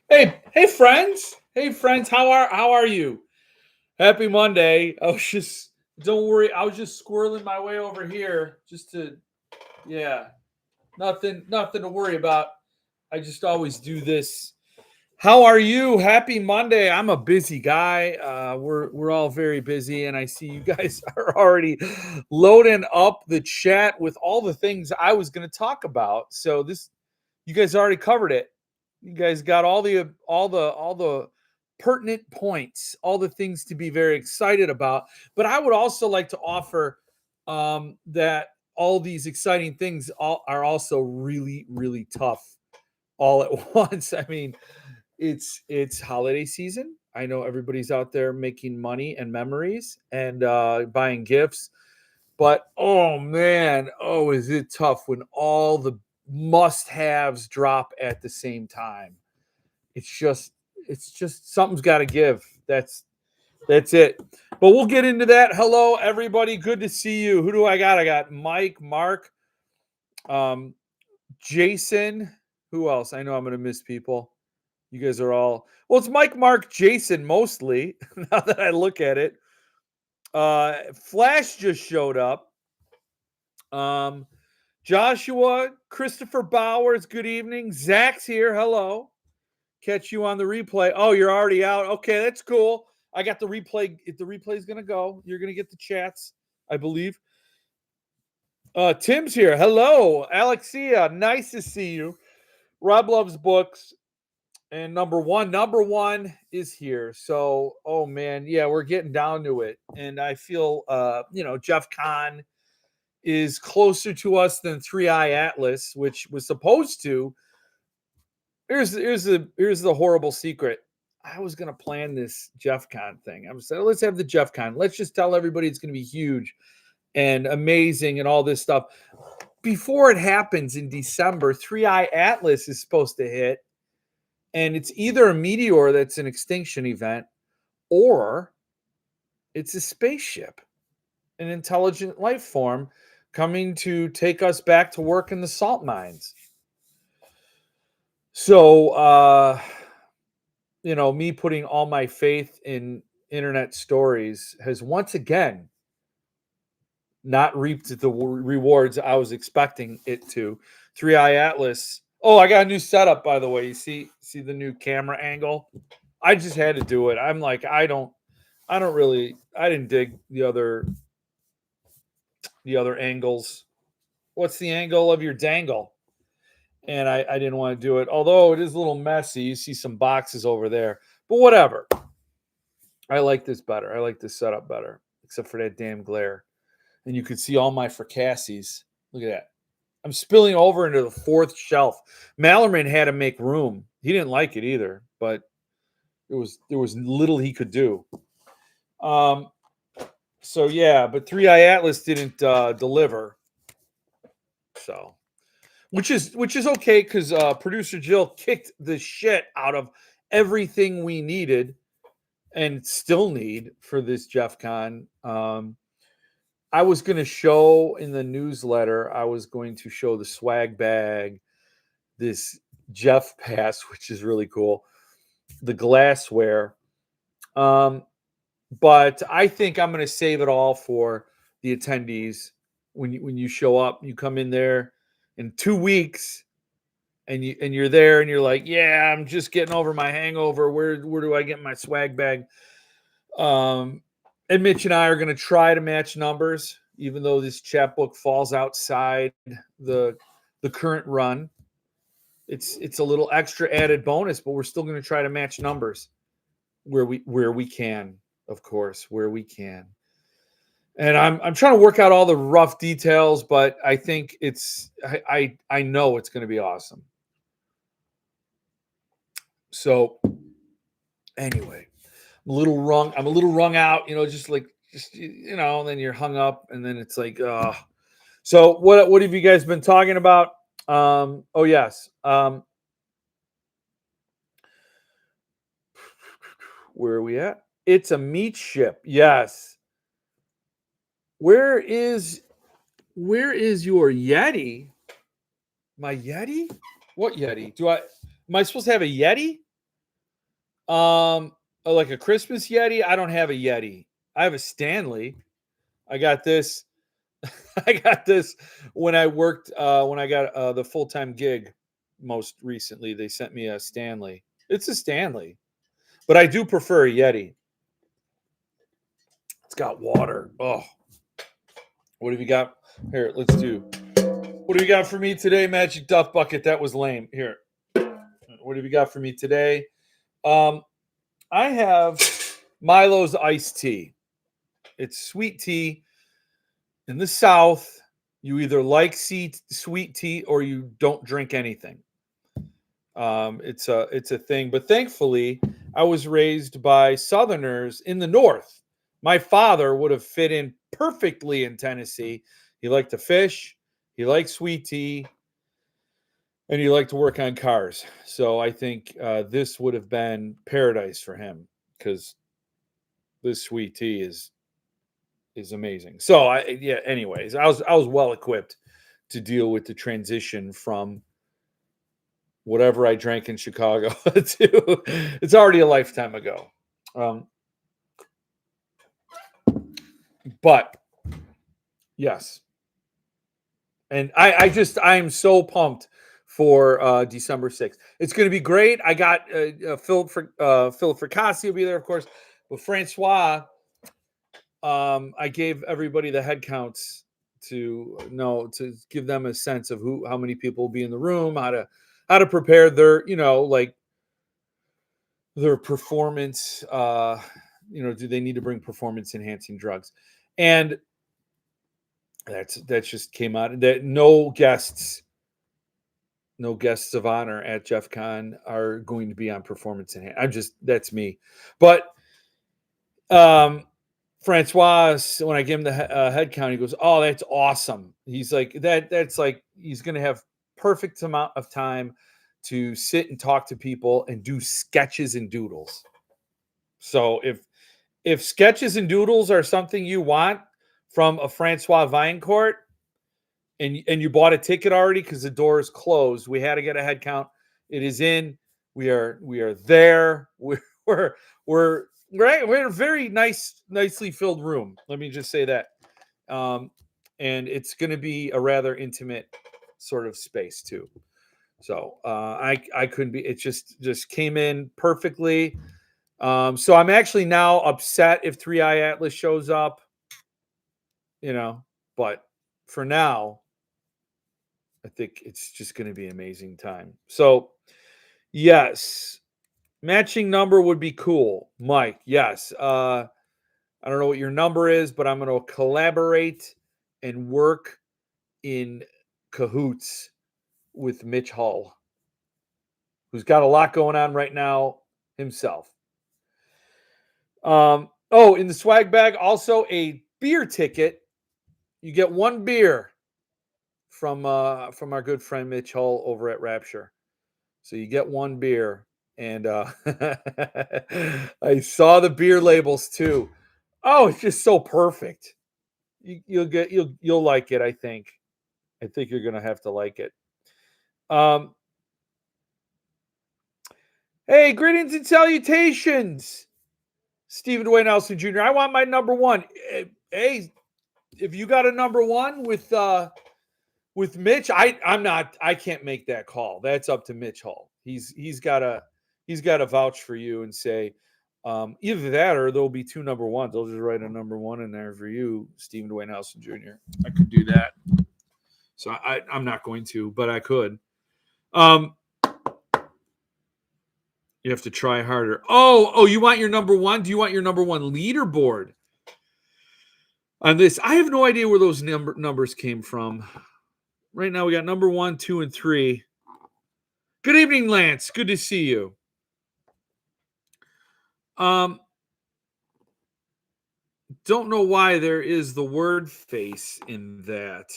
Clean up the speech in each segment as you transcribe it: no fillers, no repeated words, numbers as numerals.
Hey friends. Hey friends, how are you? Happy Monday. Don't worry, I was just squirreling my way over here just to yeah, nothing to worry about. I just always do this. How are you? Happy Monday. I'm a busy guy. We're all very busy, and I see you guys are already loading up the chat with all the things I was going to talk about. So this you guys already covered it. You guys got all the pertinent points, all the things to be very excited about. But I would also like to offer that all these exciting things are also really really tough all at once. I mean, it's holiday season. I know everybody's out there making money and memories and buying gifts, but oh man, oh is it tough when all the must-haves drop at the same time. It's just something's got to give. That's it. But we'll get into that. Hello everybody, good to see you. Who do I got? I got Mike, Mark, um, Jason. Who else? I know I'm going to miss people. You guys are all well. It's Mike, Mark, Jason mostly. Now that I look at it, Flash just showed up. Um, Joshua, Christopher Bowers. Good evening. Zach's here. Hello. Catch you on the replay. Oh, you're already out. Okay, that's cool. I got the replay. If the replay is gonna go, you're gonna get the chats, I believe. Tim's here. Hello, Alexia. Nice to see you. Rob loves books. And number one is here. So, oh man, yeah, we're getting down to it. And I feel JEFCON is closer to us than Three Eye Atlas, which was supposed to. Here's the horrible secret. I was gonna plan this JEFCON thing. I was saying, let's have the JEFCON. Let's just tell everybody it's gonna be huge and amazing and all this stuff. Before it happens in December, Three Eye Atlas is supposed to hit. And it's either a meteor that's an extinction event, or it's a spaceship, an intelligent life form coming to take us back to work in the salt mines. So, me putting all my faith in internet stories has once again not reaped the rewards I was expecting it to. Three Eye Atlas. Oh, I got a new setup, by the way. You see the new camera angle? I just had to do it. I'm like, I didn't dig the other angles. What's the angle of your dangle? And I didn't want to do it. Although it is a little messy. You see some boxes over there. But whatever. I like this better. I like this setup better. Except for that damn glare. And you could see all my fricassees. Look at that. I'm spilling over into the fourth shelf. Mallerman had to make room. He didn't like it either, but there was little he could do. So yeah, but Three Eye Atlas didn't deliver. So, which is okay because producer Jill kicked the shit out of everything we needed and still need for this JEFCON. I was going to show in the newsletter. I was going to show the swag bag, this Jeff Pass, which is really cool, the glassware. But I think I'm going to save it all for the attendees. When you show up, you come in there in 2 weeks, and you're there, and you're like, yeah, I'm just getting over my hangover. Where do I get my swag bag? And Mitch and I are going to try to match numbers, even though this chapbook falls outside the current run. It's a little extra added bonus, but we're still going to try to match numbers where we can, of course, where we can. And I'm trying to work out all the rough details, but I think I know it's going to be awesome. So anyway, I'm a little wrung out, just and then you're hung up, and then it's like, so what have you guys been talking about? Oh yes. Where are we at? It's a meat ship. Yes. Where is your Yeti? My Yeti? What Yeti? Am I supposed to have a Yeti? Like a Christmas Yeti. I don't have a Yeti. I have a Stanley. I got this. I got this when I worked. When I got the full-time gig, most recently, they sent me a Stanley. It's a Stanley, but I do prefer a Yeti. It's got water. Oh, what have you got here? Let's do. What do you got for me today, Magic Duff Bucket? That was lame. Here, what have you got for me today? I have Milo's iced tea. It's sweet tea. In the South, you either like sweet tea or you don't drink anything. It's a thing. But thankfully, I was raised by Southerners in the North. My father would have fit in perfectly in Tennessee. He liked to fish. He liked sweet tea. And he liked to work on cars. So I think this would have been paradise for him because this sweet tea is amazing. So anyways, I was well equipped to deal with the transition from whatever I drank in Chicago to it's already a lifetime ago. But yes. And I'm so pumped for December 6th. It's going to be great. I got Philip Fracassi will be there, of course, but Francois. I gave everybody the head counts to give them a sense of how many people will be in the room, how to prepare their, like their performance. Do they need to bring performance enhancing drugs? And that just came out that no guests of honor at JEFCON are going to be on performance enhancing. That's me, but Francois, when I give him the head count, he goes, "Oh, that's awesome." He's like, that's like he's going to have perfect amount of time to sit and talk to people and do sketches and doodles. So if sketches and doodles are something you want from a Francois Vinecourt, and you bought a ticket already because the door is closed, we had to get a head count. It is in. We are there. We're right. We're in a very nicely filled room. Let me just say that. And it's going to be a rather intimate sort of space too. So I couldn't be. It just came in perfectly. So I'm actually now upset if 3i Atlas shows up. But for now, I think it's just going to be an amazing time. So yes. Matching number would be cool, Mike. Yes. I don't know what your number is, but I'm going to collaborate and work in cahoots with Mitch Hull, who's got a lot going on right now himself. In the swag bag, also a beer ticket. You get one beer from our good friend Mitch Hull over at Rapture. So you get one beer. And I saw the beer labels too. Oh, it's just so perfect. You'll like it. I think you're gonna have to like it. Hey, greetings and salutations, Stephen Dwayne Nelson Jr. I want my number one. Hey, if you got a number one with Mitch, I can't make that call. That's up to Mitch Hull. He's got to vouch for you and say either that or there'll be two number ones. I'll just write a number one in there for you, Stephen Dwayne Nelson Jr. I could do that. So I'm not going to, but I could. You have to try harder. Oh, you want your number one? Do you want your number one leaderboard on this? I have no idea where those numbers came from. Right now we got number 1, 2, and 3. Good evening, Lance. Good to see you. Don't know why there is the word face in that.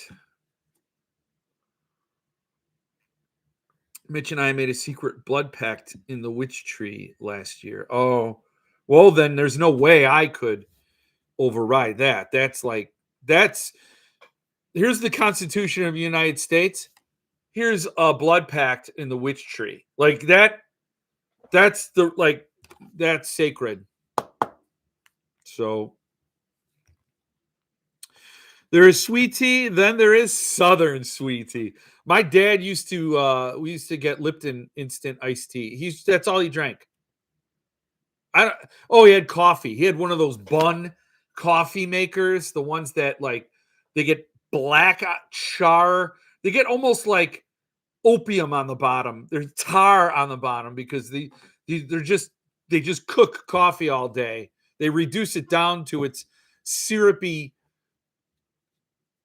Mitch and I made a secret blood pact in the witch tree last year. Oh, well, then there's no way I could override that. Here's the Constitution of the United States. Here's a blood pact in the witch tree. Like that. That's the, like, That's sacred. So there is sweet tea, then there is Southern sweet tea. My dad used to we used to get Lipton instant iced tea. That's all he drank. I don't, oh, he had coffee. He had one of those bun coffee makers, the ones that like they get black char. They get almost like opium on the bottom. There's tar on the bottom because they just cook coffee all day. They reduce it down to its syrupy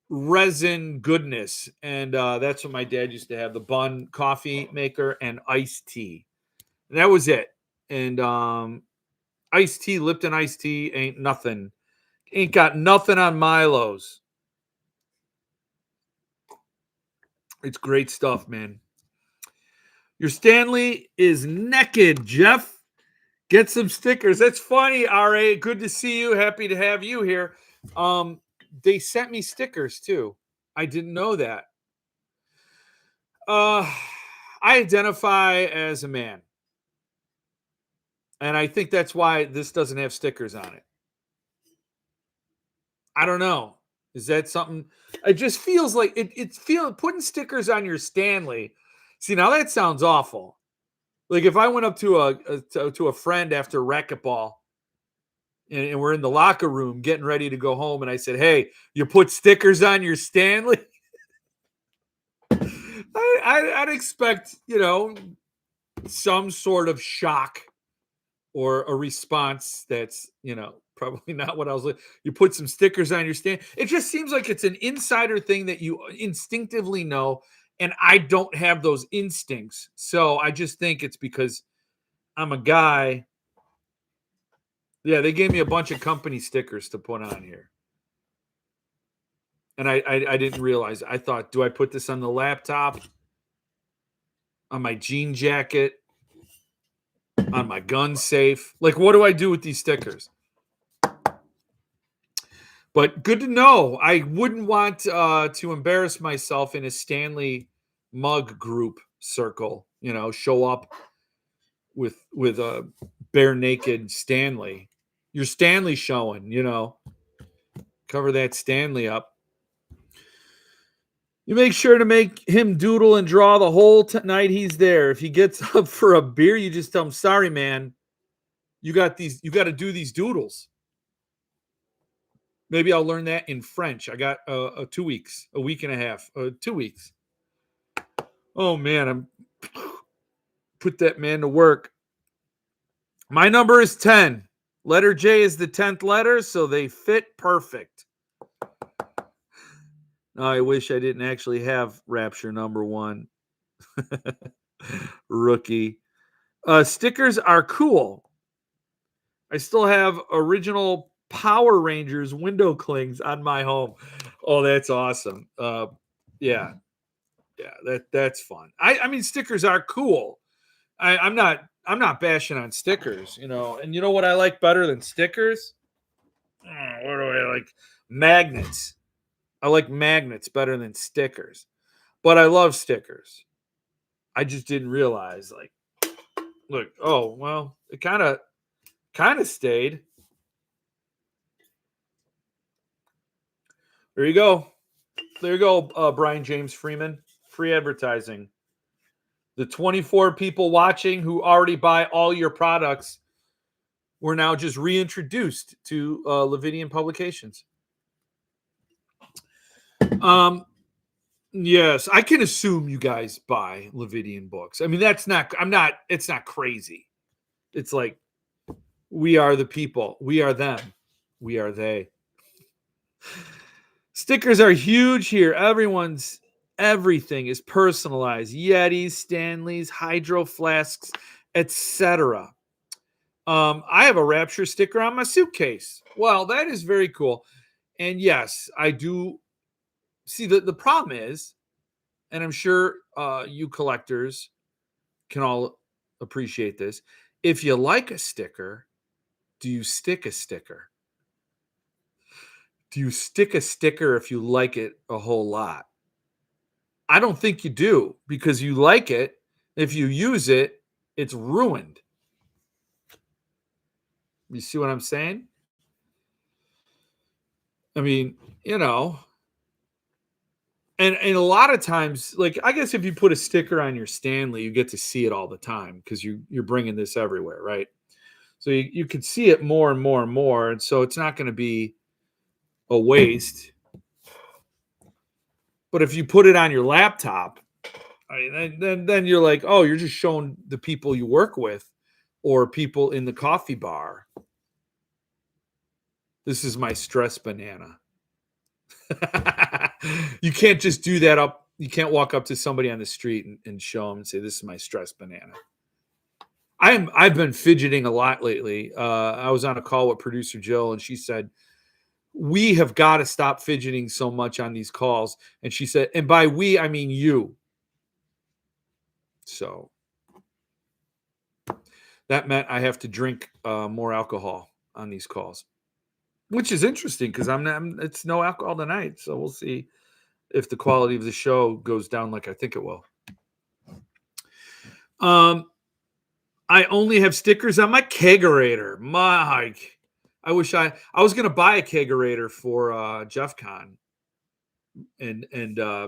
resin goodness, and that's what my dad used to have: the bun coffee maker and iced tea. And that was it. And iced tea, Lipton iced tea, ain't nothing. Ain't got nothing on Milo's. It's great stuff, man. Your Stanley is naked, Jeff. Get some stickers. That's funny, RA. Good to see you. Happy to have you here. They sent me stickers too. I didn't know that. I identify as a man. And I think that's why this doesn't have stickers on it. I don't know. Is that something? It just feels like it's feeling putting stickers on your Stanley. See, now that sounds awful. Like if I went up to a friend after racquetball and we're in the locker room getting ready to go home, and I said, "Hey, you put stickers on your Stanley?" I'd expect, some sort of shock or a response that's, probably not what I was like. You put some stickers on your stand. It just seems like it's an insider thing that you instinctively know, and I don't have those instincts. So I just think it's because I'm a guy. Yeah, they gave me a bunch of company stickers to put on here. And I didn't realize it. I thought, do I put this on the laptop? On my jean jacket? On my gun safe? Like, what do I do with these stickers? But good to know. I wouldn't want to embarrass myself in a Stanley mug group circle. Show up with a bare naked Stanley. Your Stanley showing. Cover that Stanley up. You make sure to make him doodle and draw the whole night he's there. If he gets up for a beer, you just tell him, "Sorry, man. You got to do these doodles." Maybe I'll learn that in French. I got 2 weeks, a week and a half, 2 weeks. Oh, man, I'm put that man to work. My number is 10. Letter J is the 10th letter, so they fit perfect. I wish I didn't actually have Rapture number 1. Rookie. Stickers are cool. I still have original Power Rangers window clings on my home. Oh, that's awesome. Yeah, that's fun. I mean, stickers are cool. I'm not bashing on stickers, And you know what I like better than stickers? What do I like? Magnets. I like magnets better than stickers, but I love stickers. I just didn't realize, like, look. Oh well, it kind of stayed. There you go. There you go, Brian James Freeman. Free advertising. The 24 people watching who already buy all your products were now just reintroduced to Levidian Publications. Yes, I can assume you guys buy Levidian books. I mean, it's not crazy. It's like, we are the people. We are them. We are they. Stickers are huge here. Everything is personalized. Yetis, Stanleys, hydro flasks, etc. I have a Rapture sticker on my suitcase. Well, that is very cool. And yes, I do see the problem is, and I'm sure you collectors can all appreciate this. If you like a sticker, do you stick a sticker? Do you stick a sticker if you like it a whole lot? I don't think you do, because you like it. If you use it, it's ruined. You see what I'm saying? I mean, you know, and a lot of times, like I guess if you put a sticker on your Stanley, you get to see it all the time because you're bringing this everywhere, right? So you could see it more and more and more, and so it's not going to be a waste. But if you put it on your laptop, I mean, then you're like, oh, you're just showing the people you work with or people in the coffee bar. This is my stress banana. You can't just do that up. You can't walk up to somebody on the street and show them and say, "This is my stress banana." I've been fidgeting a lot lately. I was on a call with producer Jill, and she said, "We have got to stop fidgeting so much on these calls." And she said, "And by we, I mean you." So that meant I have to drink more alcohol on these calls, which is interesting because it's no alcohol tonight. So we'll see if the quality of the show goes down like I think it will. I only have stickers on my kegerator. Mike, I wish I was gonna buy a kegerator for JEFCON,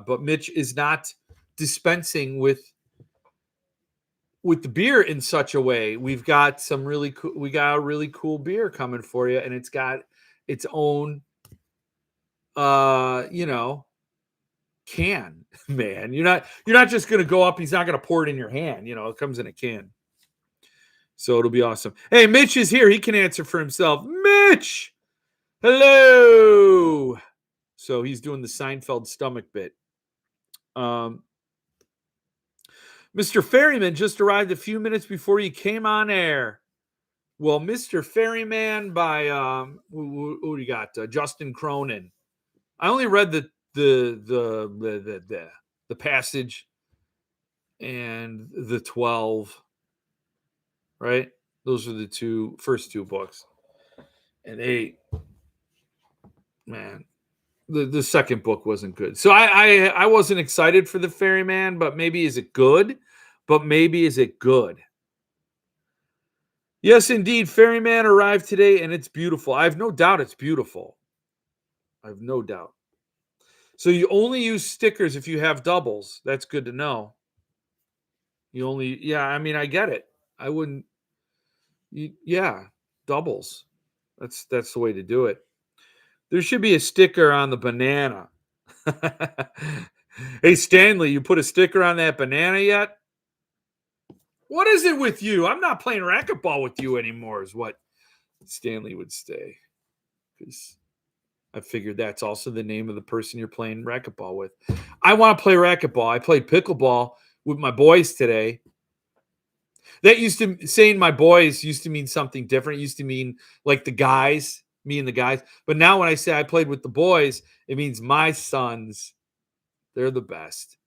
but Mitch is not dispensing with the beer in such a way. We've got some really cool. We got a really cool beer coming for you, and it's got its own, you know, can. Man, you're not just gonna go up. He's not gonna pour it in your hand. You know, it comes in a can. So it'll be awesome. Hey, Mitch is here. He can answer for himself. Mitch, hello. So he's doing the Seinfeld stomach bit. Mr. Ferryman just arrived a few minutes before you came on air. Well, Mr. Ferryman by who do you got? Justin Cronin. I only read the passage and the 12. Right? Those are the first two books. And 8, man, the second book wasn't good. So I wasn't excited for the Ferryman, but maybe is it good? Yes, indeed. Ferryman arrived today and it's beautiful. I have no doubt it's beautiful. I have no doubt. So you only use stickers if you have doubles. That's good to know. I mean, I get it. I wouldn't, doubles. That's the way to do it. There should be a sticker on the banana. Hey, Stanley, you put a sticker on that banana yet? What is it with you? I'm not playing racquetball with you anymore, is what Stanley would say. Because I figured that's also the name of the person you're playing racquetball with. I want to play racquetball. I played pickleball with my boys today. Saying my boys used to mean something different. It used to mean like the guys, me and the guys. But now when I say I played with the boys, it means my sons. They're the best.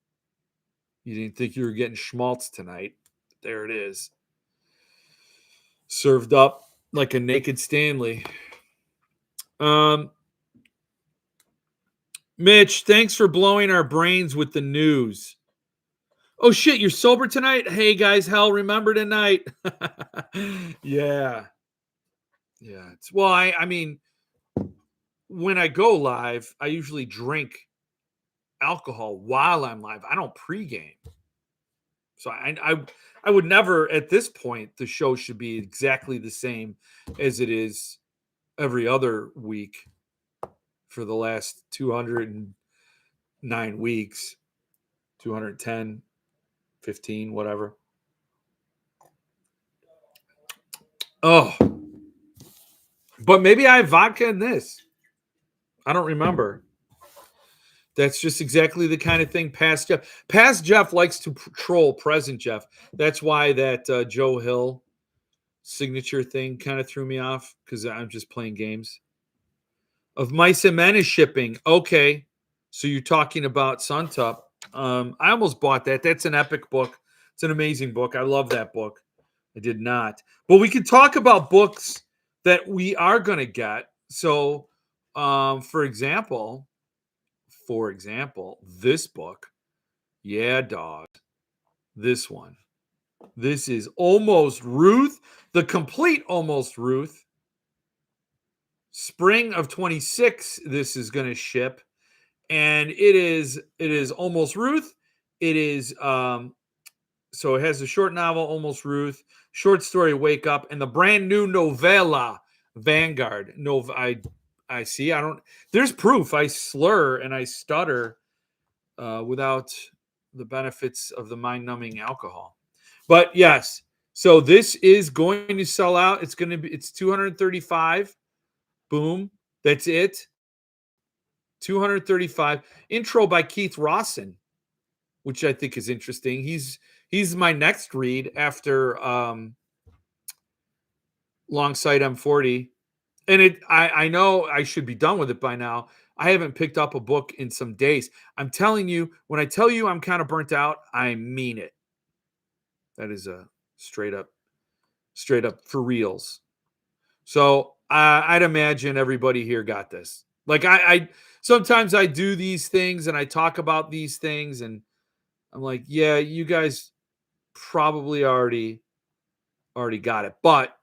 You didn't think you were getting schmaltz tonight. There it is. Served up like a naked Stanley. Mitch, thanks for blowing our brains with the news. Oh shit, you're sober tonight? Hey guys, hell, remember tonight. Yeah. I mean, when I go live, I usually drink alcohol while I'm live. I don't pregame. So I would never, at this point, the show should be exactly the same as it is every other week for the last 209 weeks, 210, 15, whatever. Oh, but maybe I have vodka in this. I don't remember. That's just exactly the kind of thing Past Jeff likes to troll Present Jeff. That's why that Joe Hill signature thing kind of threw me off because I'm just playing games. Of Mice and Men is shipping. Okay. So you're talking about Suntup. I almost bought that. That's an epic book. It's an amazing book. I love that book. I did not. But we could talk about books that we are going to get. So, for example, this book. Yeah, dog. This one. This is Almost Ruth, the complete Almost Ruth. Spring of 26, this is going to ship. And it is Almost Ruth. It is so it has a short novel, Almost Ruth, short story, Wake Up, and the brand new novella, Vanguard. No, I see. I don't. There's proof. I slur and I stutter without the benefits of the mind-numbing alcohol. But yes, so this is going to sell out. It's going to be. It's 235. Boom. That's it. 235. Intro by Keith Rawson, which I think is interesting. He's my next read after Longside M40. And I know I should be done with it by now. I haven't picked up a book in some days. I'm telling you, when I tell you I'm kind of burnt out, I mean it. That is a straight up for reals. So I'd imagine everybody here got this. Like I sometimes I do these things and I talk about these things and I'm like, yeah, you guys probably already got it. But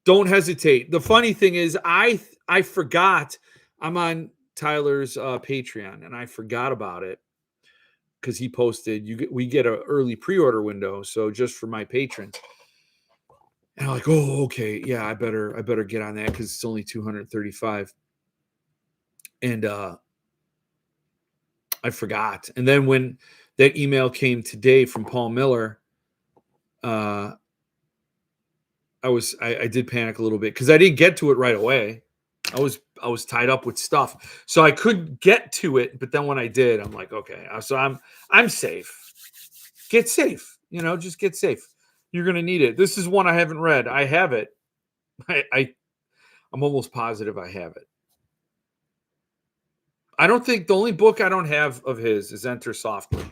don't hesitate. The funny thing is I forgot I'm on Tyler's Patreon and I forgot about it because he posted we get an early pre-order window, so just for my patrons. And I'm like, oh, okay, yeah, I better get on that because it's only 235. And I forgot. And then when that email came today from Paul Miller, I did panic a little bit because I didn't get to it right away. I was tied up with stuff, so I couldn't get to it. But then when I did, I'm like, okay, so I'm safe. Get safe, just get safe. You're gonna need it. This is one I haven't read. I have it. I'm almost positive I have it. I don't think the only book I don't have of his is Enter Softly.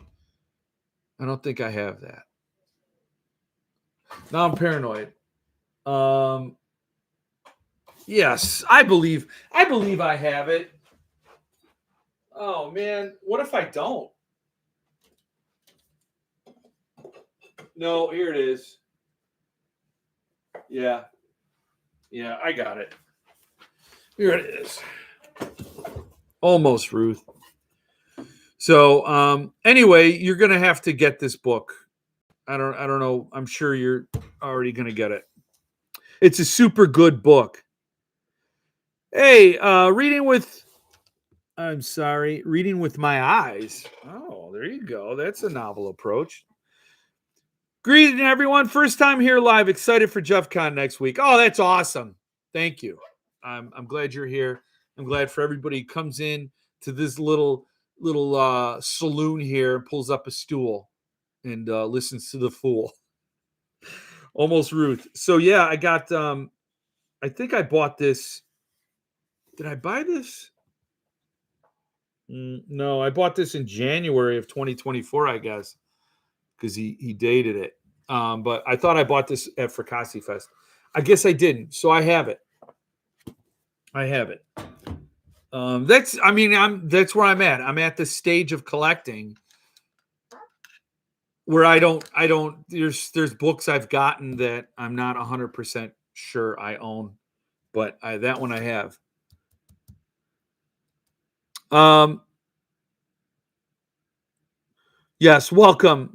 I don't think I have that. Now I'm paranoid. Yes, I believe I have it. Oh man, what if I don't? No, here it is. Yeah, I got it. Here it is. Almost Ruth. So anyway, you're gonna have to get this book. I don't know. I'm sure you're already gonna get it. It's a super good book. Hey, reading with my eyes. Oh, there you go. That's a novel approach. Greeting everyone. First time here live. Excited for JEFCON next week. Oh, that's awesome. Thank you. I'm glad you're here. I'm glad for everybody who comes in to this little saloon here, pulls up a stool and listens to the fool. Almost Ruth. So yeah, I got I think I bought this. Did I buy this? No, I bought this in January of 2024, I guess, because he dated it. But I thought I bought this at Fracassi Fest. I guess I didn't, so I have it. That's where I'm at. I'm at the stage of collecting where I don't there's books I've gotten that I'm not 100% sure I own, but that one I have. Yes, welcome.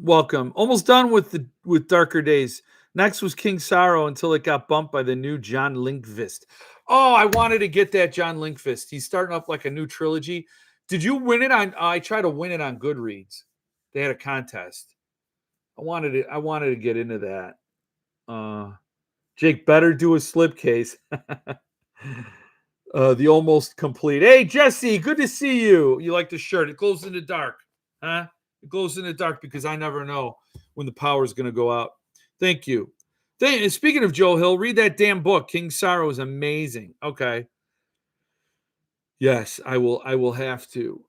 Almost done with Darker Days. Next was King Sorrow until it got bumped by the new John Linkvist. Oh, I wanted to get that John Linkvist. He's starting up like a new trilogy. Did you win it on? I tried to win it on Goodreads. They had a contest. I wanted to get into that. Jake, better do a slipcase. The almost complete. Hey, Jesse, good to see you. You like the shirt? It glows in the dark, huh? It glows in the dark because I never know when the power is going to go out. Thank you. Speaking of Joe Hill, read that damn book. King Sorrow is amazing. Okay. Yes, I will. I will have to.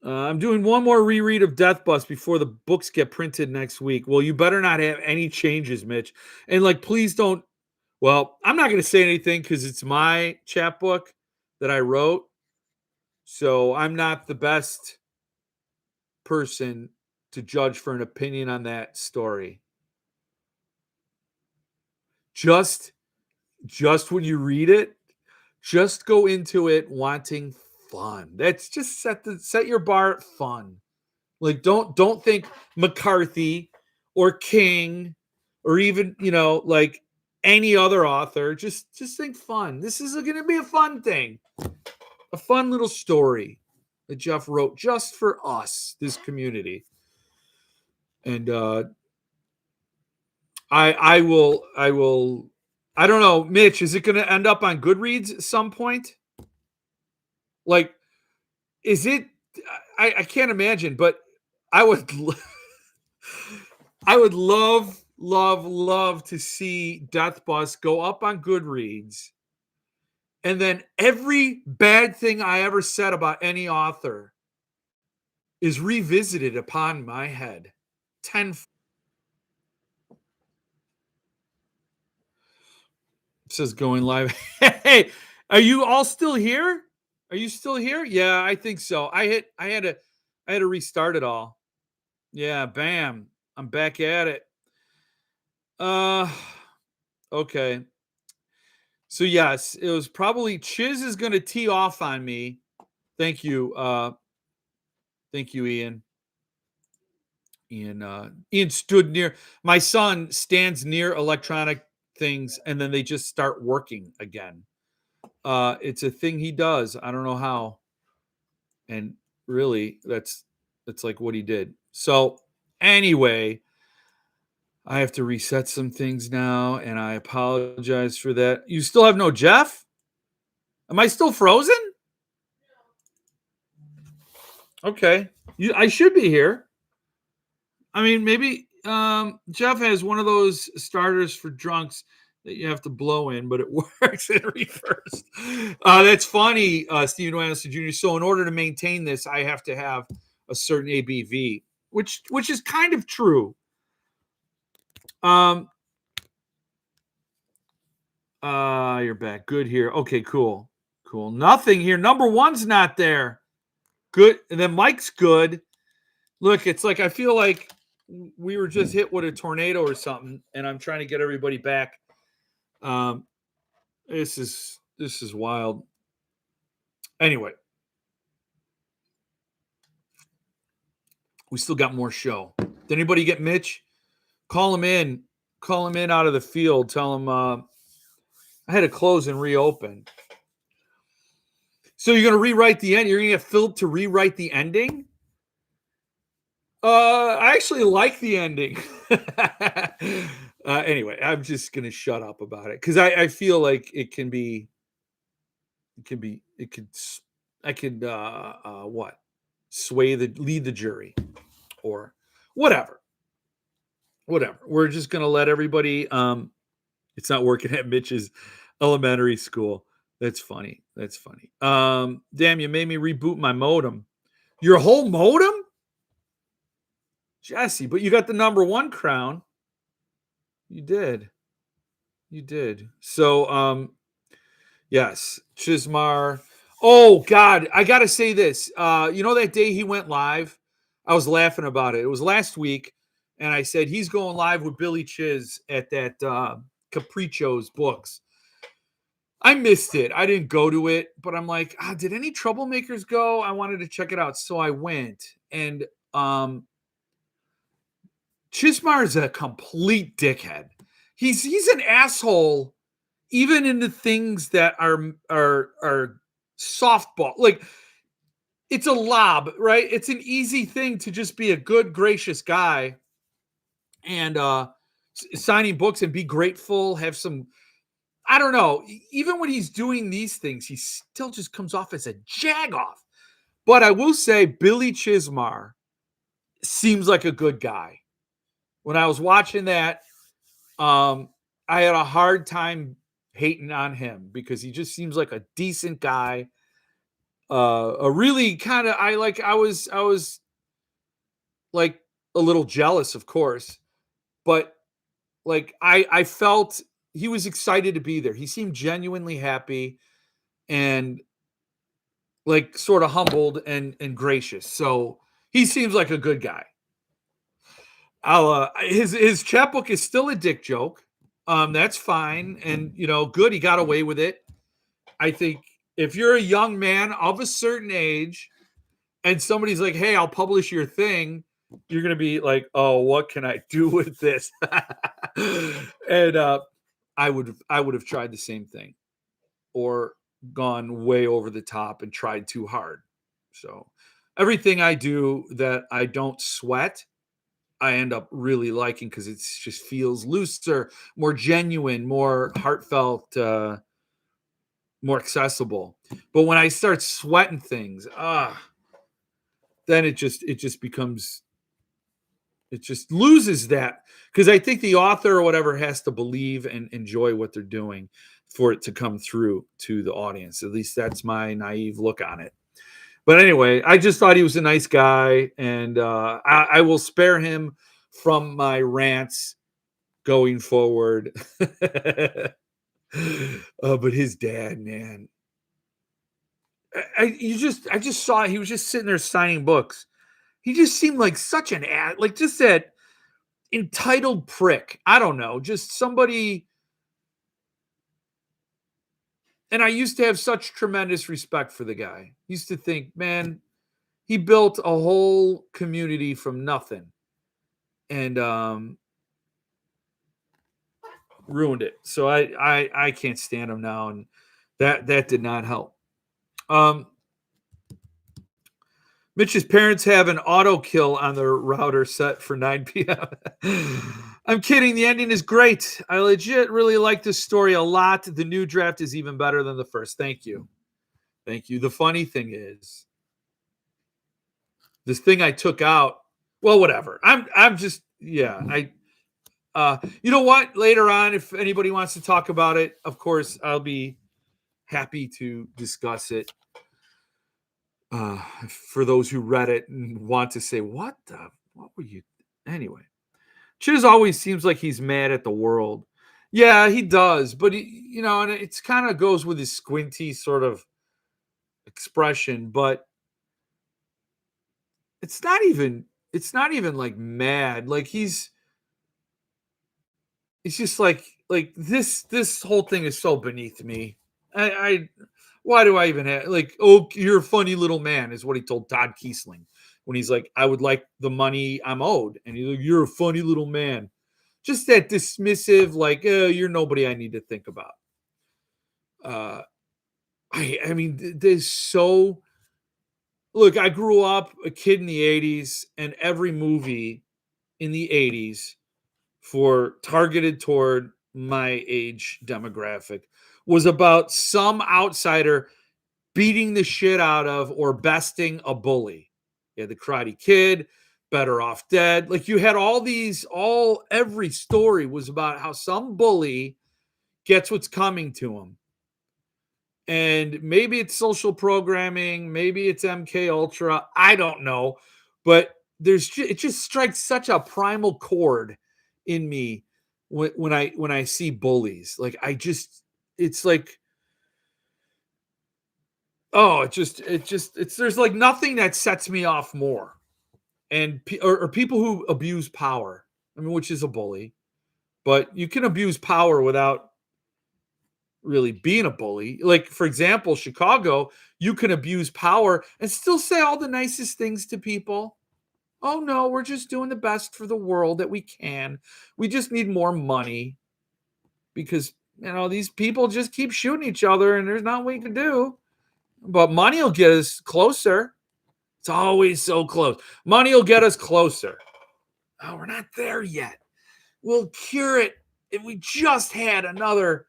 I'm doing one more reread of Death Bus before the books get printed next week. Well, you better not have any changes, Mitch. And please don't. Well, I'm not going to say anything because it's my chapbook that I wrote. So I'm not the best person to judge for an opinion on that story. just when you read it, just go into it wanting fun. That's just set your bar at fun. Like don't think McCarthy or King or even, like any other author. Just think fun. This is going to be a fun thing. A fun little story that Jeff wrote just for us, this community. And I will I don't know, Mitch, is it going to end up on Goodreads at some point? Like, is it? I can't imagine, but I would I would love to see Death Bus go up on Goodreads, and then every bad thing I ever said about any author is revisited upon my head. 10 says going live. Hey, are you all still here? Are you still here? Yeah, I think so. I had to restart it all. Yeah, bam. I'm back at it. Okay. So yes, it was probably Chiz is going to tee off on me. Thank you. Thank you, Ian. Ian stood near, my son stands near electronic things and then they just start working again. It's a thing he does. I don't know how. And really that's like what he did. So anyway, I have to reset some things now and I apologize for that. You still have no Jeff? Am I still frozen? Okay. I should be here. I mean, maybe Jeff has one of those starters for drunks that you have to blow in, but it works in reverse. That's funny, Stephen Anderson Jr. So in order to maintain this, I have to have a certain ABV, which is kind of true. You're back. Good here. Okay, cool. Nothing here. Number one's not there. Good. And then Mike's good. Look, it's like I feel like we were just hit with a tornado or something, and I'm trying to get everybody back. This is wild. Anyway, we still got more show. Did anybody get Mitch? Call him in. Call him in out of the field. Tell him I had to close and reopen. So you're going to rewrite the end. You're going to get Philip to rewrite the ending. I actually like the ending. Anyway, I'm just gonna shut up about it because I feel like I could lead the jury or whatever. We're just gonna let everybody. It's not working at Mitch's elementary school. That's funny. Damn, you made me reboot my modem. Your whole modem? Jesse, but you got the number one crown. You did. So, yes, Chismar. Oh God, I gotta say this. That day he went live, I was laughing about it. It was last week, and I said he's going live with Billy Chiz at that Capricho's Books. I missed it. I didn't go to it, but I'm like, did any troublemakers go? I wanted to check it out, so I went, and Chismar is a complete dickhead. He's an asshole, even in the things that are softball. Like it's a lob, right? It's an easy thing to just be a good, gracious guy and signing books and be grateful. Have some, I don't know. Even when he's doing these things, he still just comes off as a jagoff. But I will say, Billy Chismar seems like a good guy. When I was watching that, I had a hard time hating on him because he just seems like a decent guy. A really kind of, I was like a little jealous, of course, but like I felt he was excited to be there. He seemed genuinely happy and like sort of humbled and gracious. So he seems like a good guy. His chapbook is still a dick joke. That's fine. And, good. He got away with it. I think if you're a young man of a certain age and somebody's like, hey, I'll publish your thing, you're going to be like, oh, what can I do with this? And I would have tried the same thing or gone way over the top and tried too hard. So everything I do that I don't sweat, I end up really liking because it just feels looser, more genuine, more heartfelt, more accessible. But when I start sweating things, then it just becomes, it just loses that, because I think the author or whatever has to believe and enjoy what they're doing for it to come through to the audience. At least that's my naive look on it. But anyway, I just thought he was a nice guy, and I will spare him from my rants going forward. But his dad, man, I just saw he was just sitting there signing books. He just seemed like such an ad, like just that entitled prick. I don't know, just somebody. And I used to have such tremendous respect for the guy. Used to think, man, he built a whole community from nothing, and ruined it. So I can't stand him now, and that did not help. Mitch's parents have an auto kill on their router set for 9 p.m. I'm kidding. The ending is great. I legit really like this story a lot. The new draft is even better than the first. Thank you. Thank you. The funny thing is, this thing I took out, well, whatever. I'm just, yeah. You know what? Later on, if anybody wants to talk about it, of course, I'll be happy to discuss it. For those who read it and want to say, what were you? Anyway, Chiz always seems like he's mad at the world. Yeah, he does. But, and it's kind of goes with his squinty sort of expression. But it's not even like mad. Like it's just like this whole thing is so beneath me. Why do I even have, like, oh, you're a funny little man, is what he told Todd Kiesling when he's like, I would like the money I'm owed. And he's like, you're a funny little man. Just that dismissive, like, you're nobody I need to think about. I mean, there's so, look, I grew up a kid in the 80s, and every movie in the 80s for targeted toward my age demographic was about some outsider beating the shit out of or besting a bully. You had the Karate Kid, Better Off Dead. Like, you had every story was about how some bully gets what's coming to him. And maybe it's social programming, maybe it's MK Ultra, I don't know, but it just strikes such a primal chord in me when I see bullies. Like, it's like, oh, it's there's like nothing that sets me off more, and or people who abuse power. I mean, which is a bully, but you can abuse power without really being a bully. Like, for example, Chicago, you can abuse power and still say all the nicest things to people. Oh no, we're just doing the best for the world that we can. We just need more money because these people just keep shooting each other, and there's nothing we can do. But money will get us closer. It's always so close. Money will get us closer. Oh, we're not there yet. We'll cure it if we just had another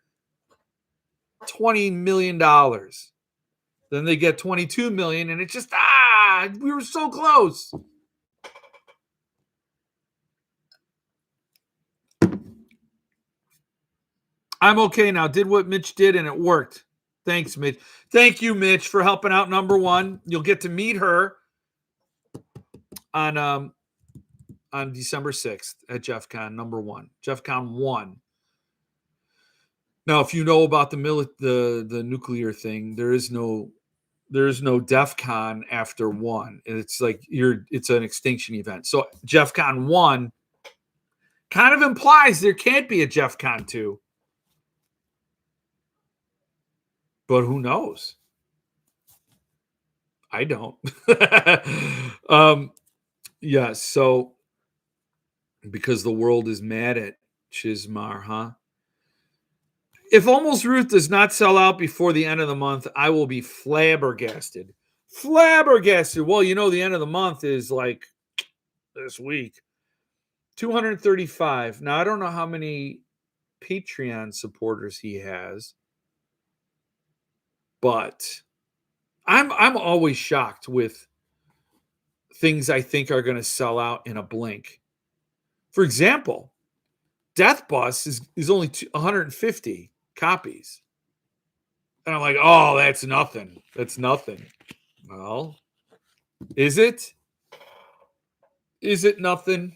$20 million. Then they get 22 million, and it's just, we were so close. I'm okay now. Did what Mitch did, and it worked. Thanks, Mitch. Thank you, Mitch, for helping out number one. You'll get to meet her on December 6th at JEFCON number one. JEFCON 1. Now, if you know about the nuclear thing, there is no DEFCON after 1. It's like it's an extinction event. So JEFCON 1 kind of implies there can't be a JEFCON 2. But who knows? I don't. Yeah, so because the world is mad at Chismar, huh? If Almost Ruth does not sell out before the end of the month, I will be flabbergasted. Flabbergasted. Well, the end of the month is like this week. 235. Now, I don't know how many Patreon supporters he has, but I'm always shocked with things I think are going to sell out in a blink. For example, Death Bus is only 150 copies. And I'm like, oh, that's nothing. That's nothing. Well, is it? Is it nothing?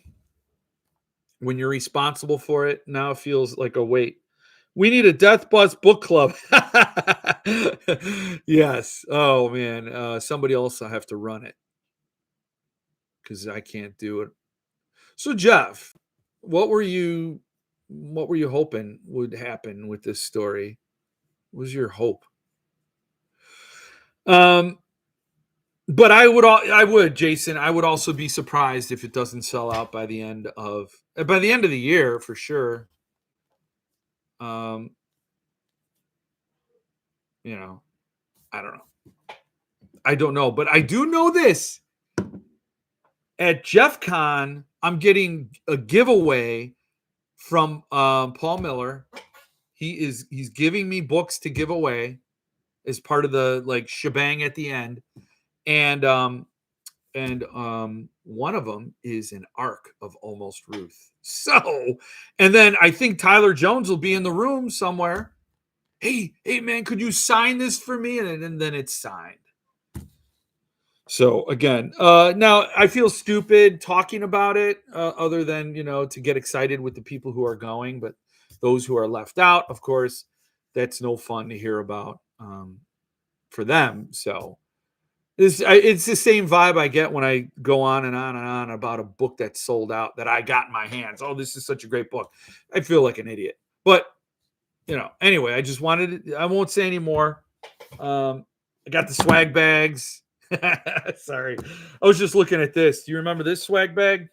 When you're responsible for it, now it feels like a weight. We need a Death Bus book club. Yes. Oh, man. Somebody else will have to run it because I can't do it. So, Jeff, what were you hoping would happen with this story? What was your hope? But I would, Jason. I would also be surprised if it doesn't sell out by the end of the year for sure. I don't know. I don't know, but I do know this. At JEFCON, I'm getting a giveaway from Paul Miller. He's giving me books to give away as part of the shebang at the end, and one of them is an arc of Almost Ruth. So, and then I think Tyler Jones will be in the room somewhere. Hey man, could you sign this for me? And then it's signed. So again, now I feel stupid talking about it, other than to get excited with the people who are going, but those who are left out, of course, that's no fun to hear about for them. So it's the same vibe I get when I go on and on and on about a book that's sold out that I got in my hands. Oh, this is such a great book. I feel like an idiot, but anyway, I just wanted I won't say any more. I got the swag bags. Sorry. I was just looking at this. Do you remember this swag bag?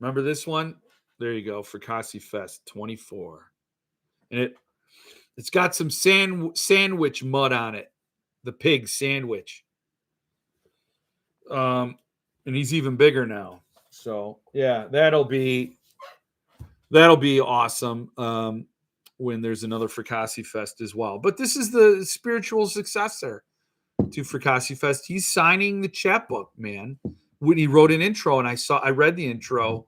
Remember this one? There you go. For Fracassi Fest 24. And it's got some sandwich mud on it. The pig sandwich. And he's even bigger now. So yeah, that'll be awesome. When there's another Fracassi Fest as well. But this is the spiritual successor to Fracassi Fest. He's signing the chapbook, man. When he wrote an intro, and I read the intro,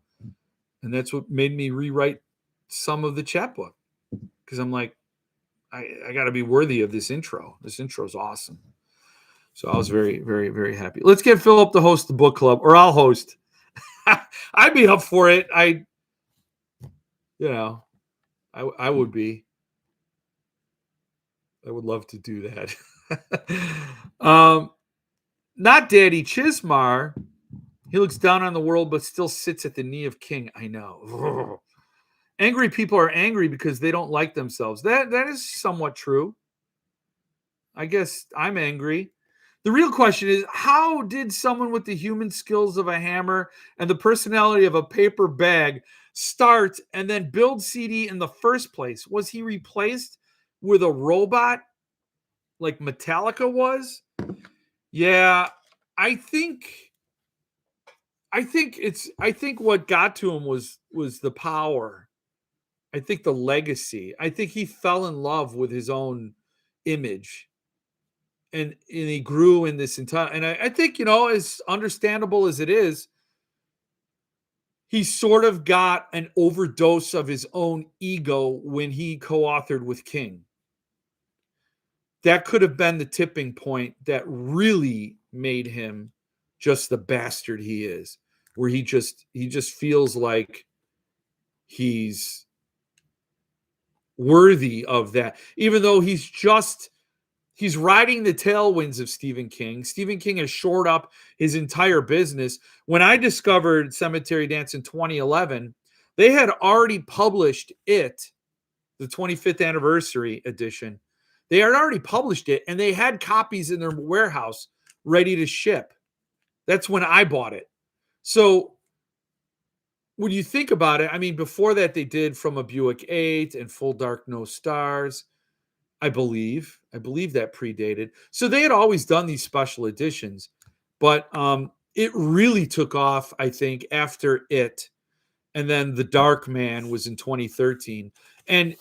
and that's what made me rewrite some of the chapbook. Because I'm like, I got to be worthy of this intro. This intro is awesome. So I was very, very, very happy. Let's get Philip to host the book club, or I'll host. I'd be up for it. I would be. I would love to do that. Not Daddy Chismar. He looks down on the world, but still sits at the knee of King. I know. Angry people are angry because they don't like themselves. That is somewhat true. I guess I'm angry. The real question is, how did someone with the human skills of a hammer and the personality of a paper bag start and then build CD in the first place? Was he replaced with a robot like Metallica was? Yeah, I think what got to him was the power. I think the legacy. I think he fell in love with his own image. And he grew in this entire, and I think, as understandable as it is, he sort of got an overdose of his own ego when he co-authored with King. That could have been the tipping point that really made him just the bastard he is, where he just feels like he's worthy of that, even though he's just he's riding the tailwinds of Stephen King. Stephen King has shored up his entire business. When I discovered Cemetery Dance in 2011, they had already published it, the 25th anniversary edition. They had already published it, and they had copies in their warehouse ready to ship. That's when I bought it. So when you think about it, I mean, before that, they did From a Buick 8 and Full Dark No Stars. I believe that predated. So they had always done these special editions, but it really took off, I think, after it, and then The Dark Man was in 2013, and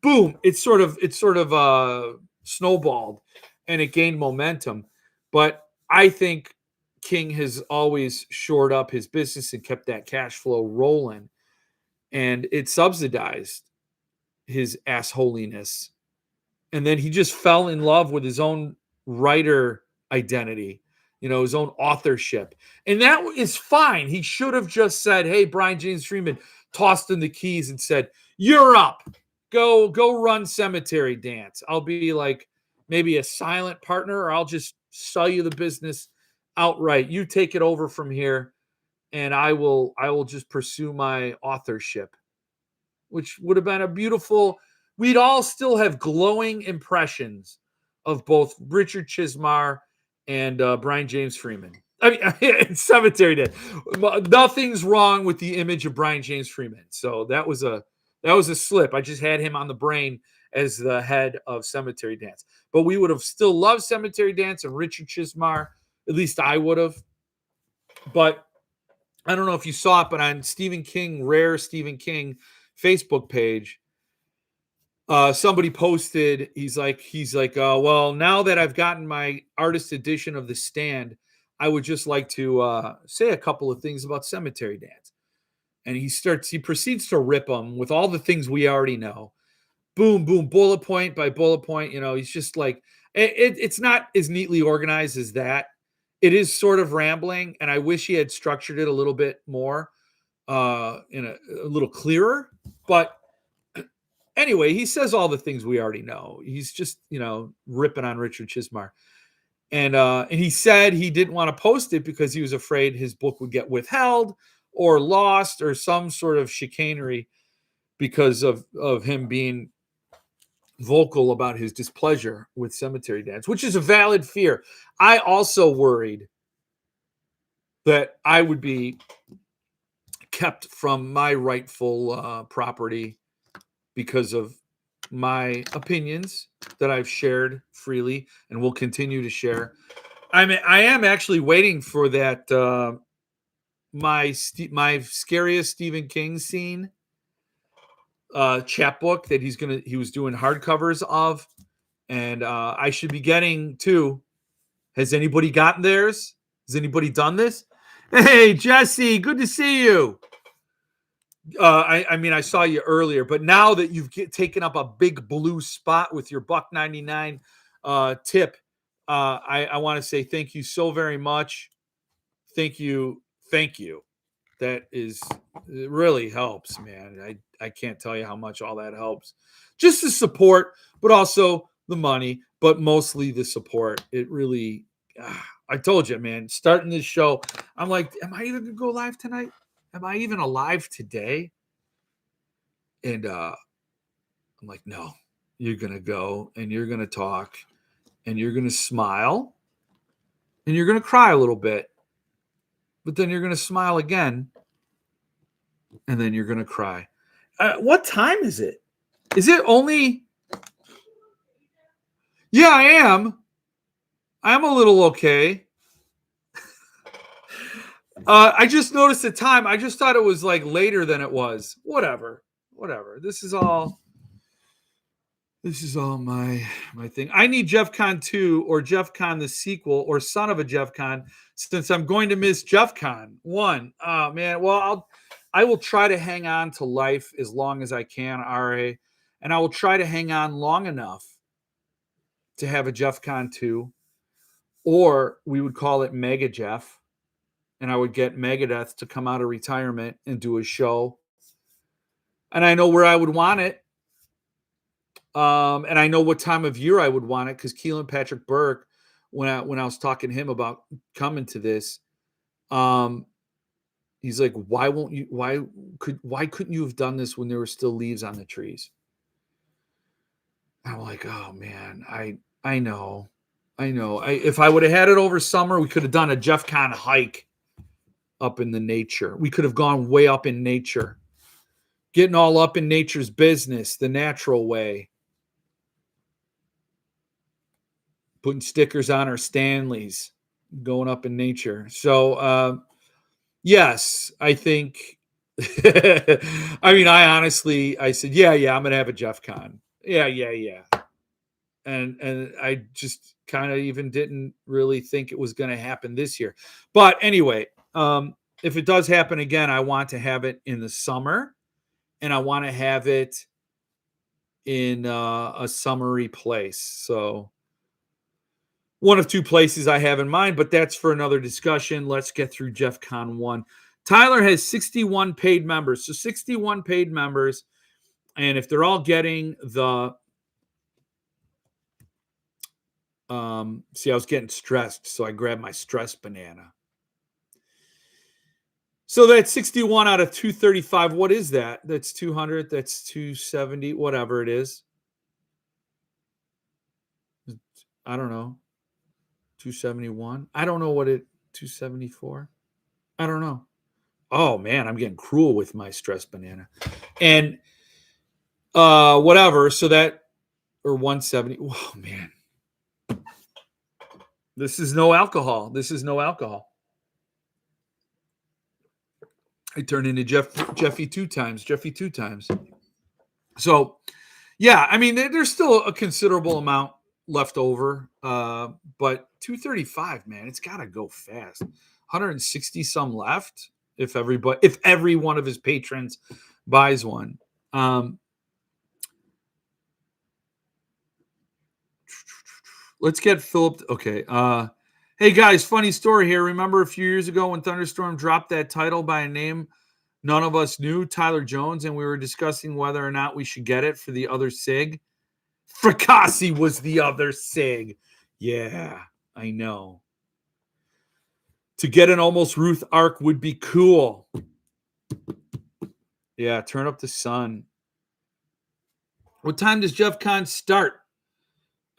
boom, it sort of snowballed, and it gained momentum. But I think King has always shored up his business and kept that cash flow rolling, and it subsidized his assholiness. And then he just fell in love with his own writer identity, his own authorship. And that is fine. He should have just said, hey, Brian James Freeman, tossed him the keys and said, you're up. Go run Cemetery Dance. I'll be like maybe a silent partner, or I'll just sell you the business outright. You take it over from here, and I will just pursue my authorship, which would have been a beautiful. We'd all still have glowing impressions of both Richard Chizmar and Brian James Freeman. I mean, Cemetery Dance. Nothing's wrong with the image of Brian James Freeman. So that was a slip. I just had him on the brain as the head of Cemetery Dance. But we would have still loved Cemetery Dance and Richard Chizmar. At least I would have. But I don't know if you saw it, but on Rare Stephen King Facebook page, somebody posted, he's like, well, now that I've gotten my artist edition of The Stand, I would just like to say a couple of things about Cemetery Dance. And he proceeds to rip them with all the things we already know. Boom, boom, bullet point by bullet point. He's just like, it's not as neatly organized as that. It is sort of rambling, and I wish he had structured it a little bit more, in a little clearer. But anyway, he says all the things we already know. He's just, ripping on Richard Chizmar. And he said he didn't want to post it because he was afraid his book would get withheld or lost or some sort of chicanery because of him being vocal about his displeasure with Cemetery Dance, which is a valid fear. I also worried that I would be kept from my rightful property because of my opinions that I've shared freely and will continue to share. I am actually waiting for that my scariest Stephen King scene chapbook that he was doing hardcovers of, and I should be getting too. Has anybody gotten theirs? Has anybody done this? Hey, Jesse, good to see you. I saw you earlier, but now that you've taken up a big blue spot with your $1.99 tip, I want to say thank you so very much. Thank you. It really helps, man. I can't tell you how much all that helps. Just the support, but also the money, but mostly the support. It really, I told you, man, starting this show, I'm like, am I even going to go live tonight? Am I even alive today? And I'm like, no, you're going to go and you're going to talk and you're going to smile and you're going to cry a little bit, but then you're going to smile again and then you're going to cry. What time is it? Is it only? Yeah, I am. I'm a little okay. I just noticed the time. I just thought it was like later than it was. Whatever. This is all my thing. I need JEFCON 2 or JEFCON the sequel or Son of a JEFCON since I'm going to miss JEFCON 1. Oh man. Well, I will try to hang on to life as long as I can, RA, and I will try to hang on long enough to have a JEFCON 2, or we would call it Mega Jeff, and I would get Megadeth to come out of retirement and do a show. And I know where I would want it. And I know what time of year I would want it because Keelan Patrick Burke, when I was talking to him about coming to this, he's like, why couldn't you have done this when there were still leaves on the trees? I'm like, oh man, I know. If I would have had it over summer, we could have done a JEFCON hike up in the nature. We could have gone way up in nature, getting all up in nature's business, the natural way. Putting stickers on our Stanleys, going up in nature. So, yes, I think. I mean, I said, yeah, I'm gonna have a JEFCON. Yeah. And I just kind of even didn't really think it was going to happen this year. But anyway, if it does happen again, I want to have it in the summer, and I want to have it in a summery place. So one of two places I have in mind, but that's for another discussion. Let's get through JEFCON 1. Tyler has 61 paid members. So 61 paid members. And if they're all getting the see, I was getting stressed, so I grabbed my stress banana. So that's 61 out of 235. What is that? That's 200. That's 270, whatever it is. I don't know. 271. I don't know what 274. I don't know. Oh man, I'm getting cruel with my stress banana. And whatever. So that, or 170. Oh man. This is no alcohol. I turned into Jeffy two times. So, yeah, I mean, there's still a considerable amount left over, but 235, man, it's got to go fast. 160 some left if every one of his patrons buys one. Let's get Philip. Okay. Hey guys, funny story here. Remember a few years ago when Thunderstorm dropped that title by a name none of us knew, Tyler Jones, and we were discussing whether or not we should get it for the other SIG? Fracassi was the other SIG. Yeah, I know. To get an almost Ruth arc would be cool. Yeah, turn up the sun. What time does JEFCON start?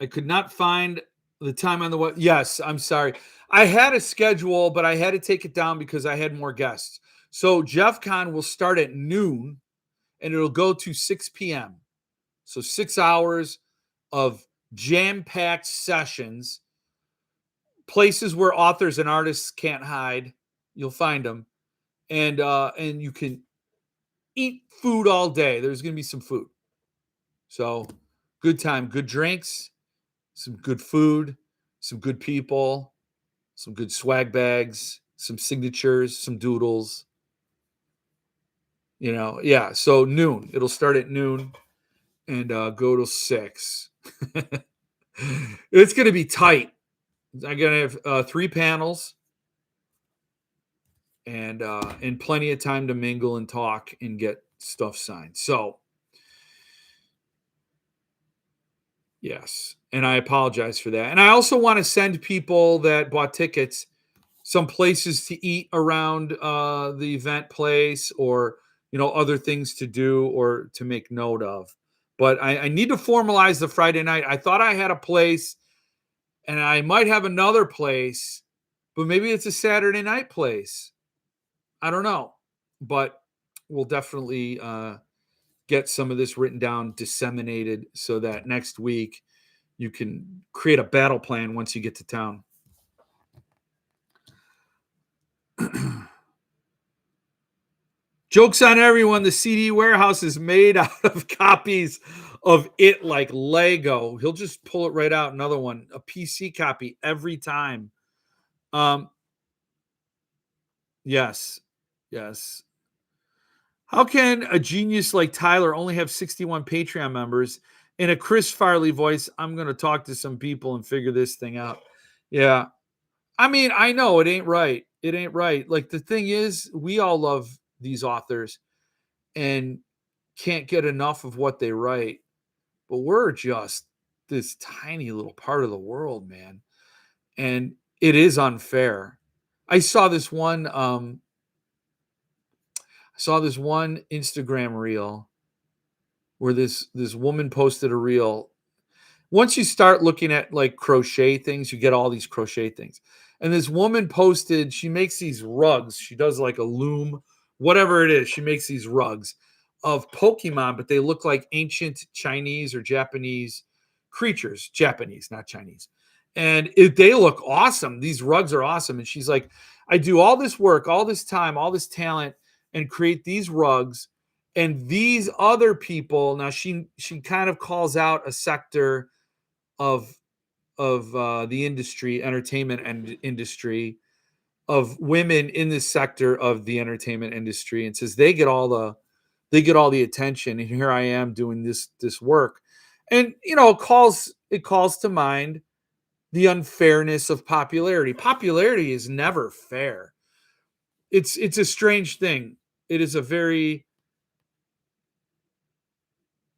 I could not find the time on the web. Yes, I'm sorry. I had a schedule, but I had to take it down because I had more guests. So JEFCON will start at noon and it'll go to 6 p.m. So 6 hours of jam-packed sessions, places where authors and artists can't hide. You'll find them. And you can eat food all day. There's going to be some food. So good time, good drinks, some good food, some good people, some good swag bags, some signatures, some doodles. Yeah. So noon. It'll start at noon and go till 6. It's going to be tight. I'm going to have 3 panels and plenty of time to mingle and talk and get stuff signed. So, yes. And I apologize for that. And I also want to send people that bought tickets some places to eat around the event place, or other things to do or to make note of. But I need to formalize the Friday night. I thought I had a place, and I might have another place, but maybe it's a Saturday night place. I don't know, but we'll definitely get some of this written down, disseminated, so that next week you can create a battle plan once you get to town. Joke's on everyone. The CD warehouse is made out of copies of it like Lego. He'll just pull it right out. Another one, a PC copy every time. Yes. How can a genius like Tyler only have 61 Patreon members? In a Chris Farley voice, I'm going to talk to some people and figure this thing out. Yeah. I mean, I know it ain't right. Like, the thing is, we all love these authors and can't get enough of what they write. but we're just this tiny little part of the world, man. And it is unfair. I saw this one Instagram reel where this woman posted a reel. Once you start looking at like crochet things, you get all these crochet things. And this woman posted, she makes these rugs. She does like a loom, whatever it is. She makes these rugs of Pokemon, but they look like ancient Chinese or Japanese creatures. Japanese, not Chinese. And they look awesome. These rugs are awesome. And she's like, I do all this work, all this time, all this talent, and create these rugs. And these other people, now she kind of calls out a sector of the industry, entertainment and industry, of women in this sector of the entertainment industry, and says they get all the attention, and here I am doing this work. And it calls to mind the unfairness of popularity. Popularity is never fair. It's a strange thing. It is a very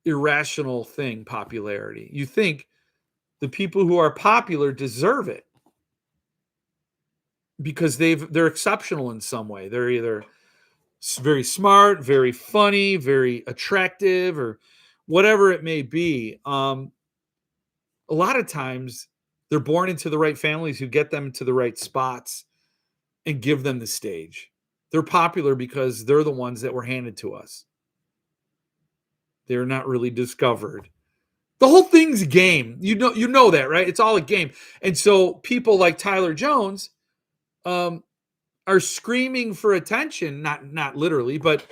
irrational thing, popularity. You think the people who are popular deserve it because they're exceptional in some way. They're either very smart, very funny, very attractive, or whatever it may be. A lot of times they're born into the right families who get them to the right spots and give them the stage. They're popular because they're the ones that were handed to us. They're not really discovered. The whole thing's a game. You know that, right? It's all a game. And so people like Tyler Jones are screaming for attention, not literally, but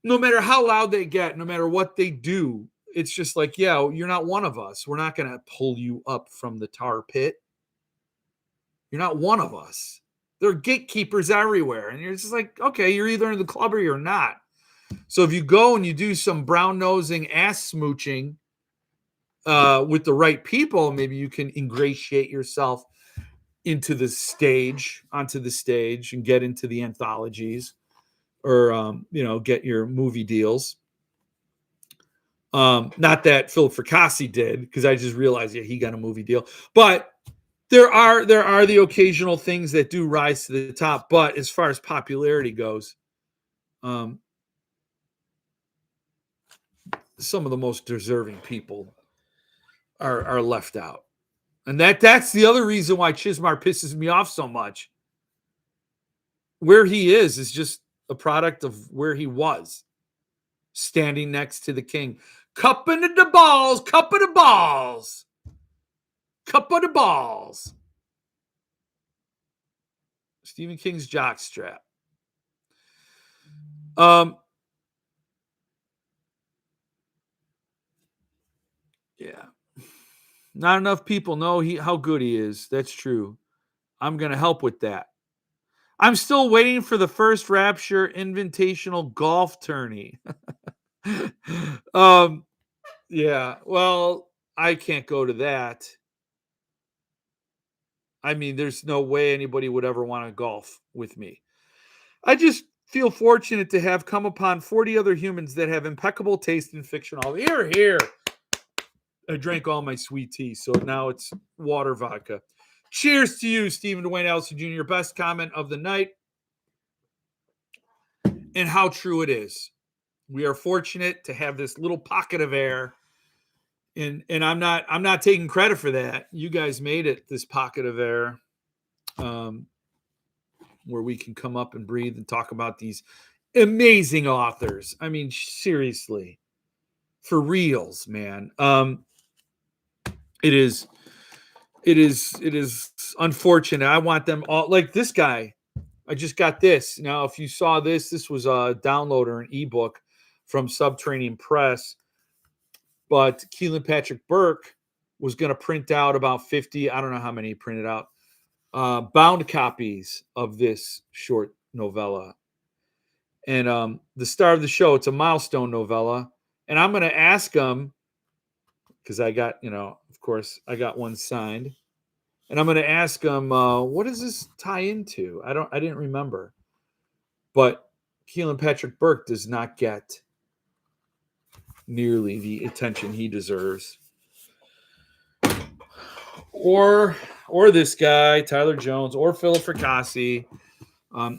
no matter how loud they get, no matter what they do, it's just like, yeah, you're not one of us. We're not going to pull you up from the tar pit. You're not one of us. There are gatekeepers everywhere. And you're just like, okay, you're either in the club or you're not. So if you go and you do some brown nosing ass smooching with the right people, maybe you can ingratiate yourself onto the stage, and get into the anthologies, or get your movie deals. Not that Philip Fracassi did, because I just realized, yeah, he got a movie deal. But there are the occasional things that do rise to the top. But as far as popularity goes, some of the most deserving people are left out. And that's the other reason why Chismar pisses me off so much. Where he is just a product of where he was, standing next to the king. Cup of the balls, cup of the balls, cup of the balls. Stephen King's jockstrap. Yeah. Not enough people know how good he is. That's true. I'm going to help with that. I'm still waiting for the first Rapture Invitational golf tourney. Yeah. Well, I can't go to that. I mean, there's no way anybody would ever want to golf with me. I just feel fortunate to have come upon 40 other humans that have impeccable taste in fiction. Here. I drank all my sweet tea, so now it's water vodka. Cheers to you, Stephen Dwayne Allison Jr., best comment of the night. And how true it is. We are fortunate to have this little pocket of air. And I'm not taking credit for that. You guys made it, this pocket of air, where we can come up and breathe and talk about these amazing authors. I mean, seriously, for reals, man. It is unfortunate. I want them all, like this guy. I just got this. Now, if you saw this was a download or an ebook from Subterranean Press. But Keelan Patrick Burke was going to print out about 50, I don't know how many he printed out, bound copies of this short novella. And the star of the show, it's a milestone novella. And I'm going to ask him, because I got, of course, I got one signed. And I'm going to ask him, what does this tie into? I didn't remember. But Keelan Patrick Burke does not get nearly the attention he deserves. Or this guy, Tyler Jones, or Philip Fracassi.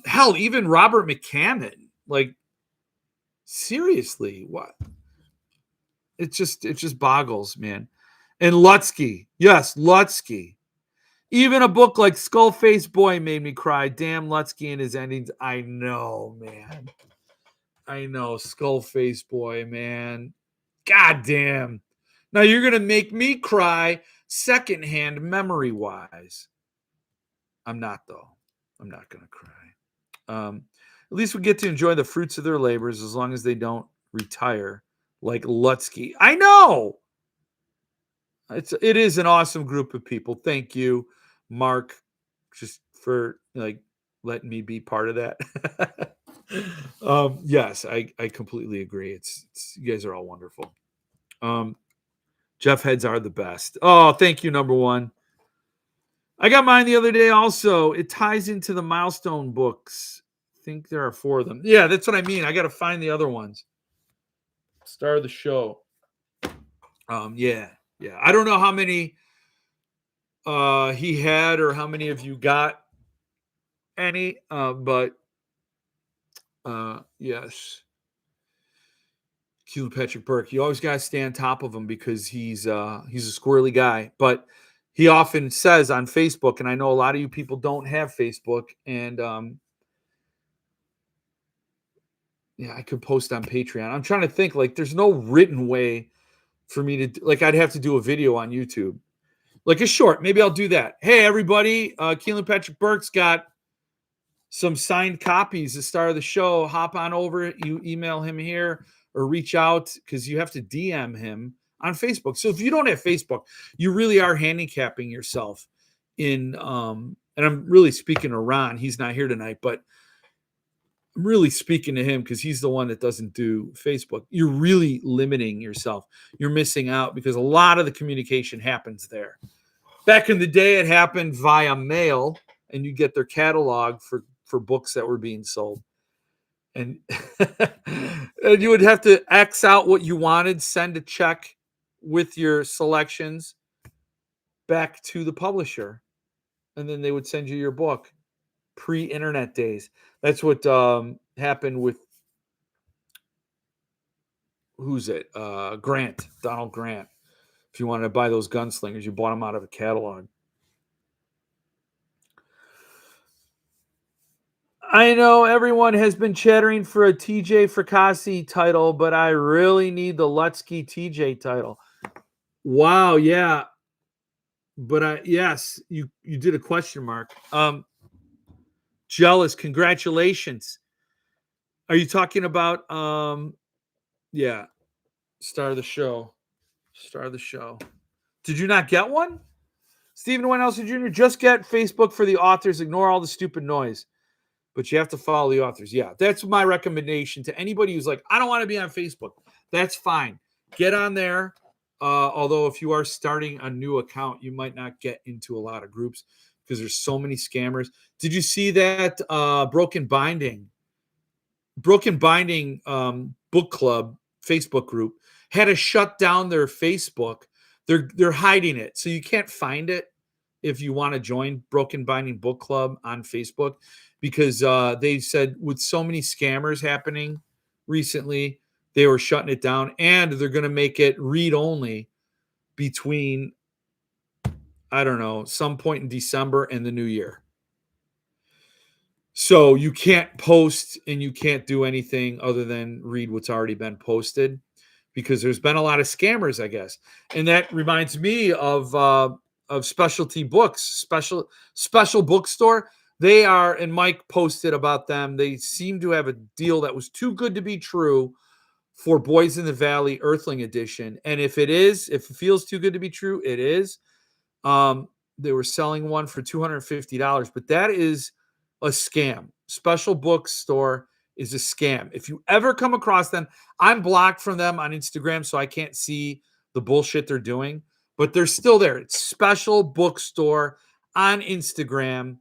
Hell, even Robert McCammon. Like, seriously, what? It just boggles, man. And Lutsky. Yes, Lutsky. Even a book like Skullface Boy made me cry. Damn Lutsky and his endings. I know, man. I know. Skullface Boy, man. God damn. Now you're going to make me cry secondhand memory-wise. I'm not, though. I'm not going to cry. At least we get to enjoy the fruits of their labors as long as they don't retire like Lutsky. I know. It is an awesome group of people. Thank you, Mark, just for like letting me be part of that. Yes, I completely agree. It's you guys are all wonderful. Jeff heads are the best. Oh, thank you, number one. I got mine the other day also. It ties into the milestone books. I think there are 4 of them. Yeah, that's what I mean. I got to find the other ones. Star of the show. Yeah. I don't know how many he had or how many of you got any, but yes. Keelan Patrick Burke. You always got to stay on top of him because he's a squirrely guy. But he often says on Facebook, and I know a lot of you people don't have Facebook, and yeah, I could post on Patreon. I'm trying to think, like, there's no written way for me to, like, I'd have to do a video on YouTube. Like a short, maybe I'll do that. Hey, everybody, Keelan Patrick Burke's got some signed copies, the star of the show. Hop on over, you email him here or reach out because you have to DM him on Facebook. So if you don't have Facebook, you really are handicapping yourself in, and I'm really speaking to Ron. He's not here tonight, but I'm really speaking to him because he's the one that doesn't do Facebook. You're really limiting yourself. You're missing out because a lot of the communication happens there. Back in the day, it happened via mail, and you get their catalog for books that were being sold. And, and you would have to X out what you wanted, send a check with your selections back to the publisher, and then they would send you your book. Pre-internet days. That's what happened with who's it? Grant, Donald Grant. If you wanted to buy those gunslingers, you bought them out of a catalog. I know everyone has been chattering for a TJ Fracassi title, but I really need the Lutsky TJ title. Wow, yeah. But yes, you did a question mark. Jealous, congratulations. Are you talking about yeah, star of the show. Star of the show. Did you not get one? Stephen Wayne Nelson Jr., just get Facebook for the authors. Ignore all the stupid noise. But you have to follow the authors. Yeah, that's my recommendation to anybody who's like, I don't want to be on Facebook. That's fine. Get on there. Although if you are starting a new account, you might not get into a lot of groups because there's so many scammers. Did you see that Broken Binding book club Facebook group had to shut down their Facebook? They're hiding it, so you can't find it if you want to join Broken Binding Book Club on Facebook, because they said with so many scammers happening recently, they were shutting it down, and they're going to make it read only between, I don't know, some point in December and the new year. So you can't post and you can't do anything other than read what's already been posted, because there's been a lot of scammers, I guess. And that reminds me of Specialty Books, special bookstore. They are, and Mike posted about them. They seem to have a deal that was too good to be true for Boys in the Valley Earthling Edition. And if it feels too good to be true, it is. They were selling one for $250, but that is a scam. Special Bookstore is a scam. If you ever come across them, I'm blocked from them on Instagram, so I can't see the bullshit they're doing, but they're still there. It's Special Bookstore on Instagram,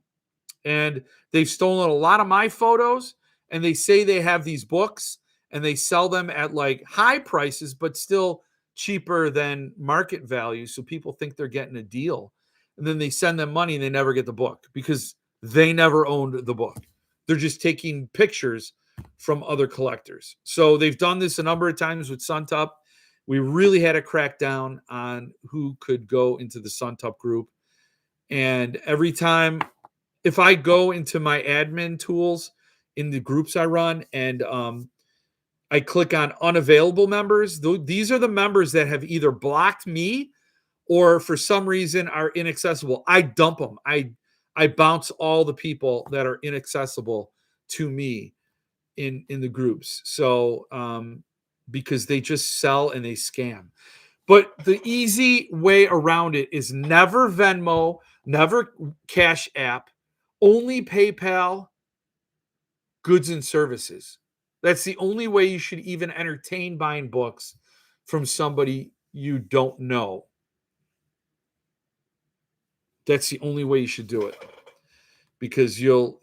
and they've stolen a lot of my photos, and they say they have these books, and they sell them at like high prices, but still cheaper than market value. So people think they're getting a deal. And then they send them money and they never get the book because they never owned the book. They're just taking pictures from other collectors. So they've done this a number of times with Suntup. We really had to crack down on who could go into the Suntup group. And every time, if I go into my admin tools in the groups I run and I click on unavailable members, these are the members that have either blocked me or for some reason are inaccessible. I dump them. I bounce all the people that are inaccessible to me in the groups. So because they just sell and they scam. But the easy way around it is never Venmo, never Cash App, only PayPal, goods and services. That's the only way you should even entertain buying books from somebody you don't know. That's the only way you should do it, because you'll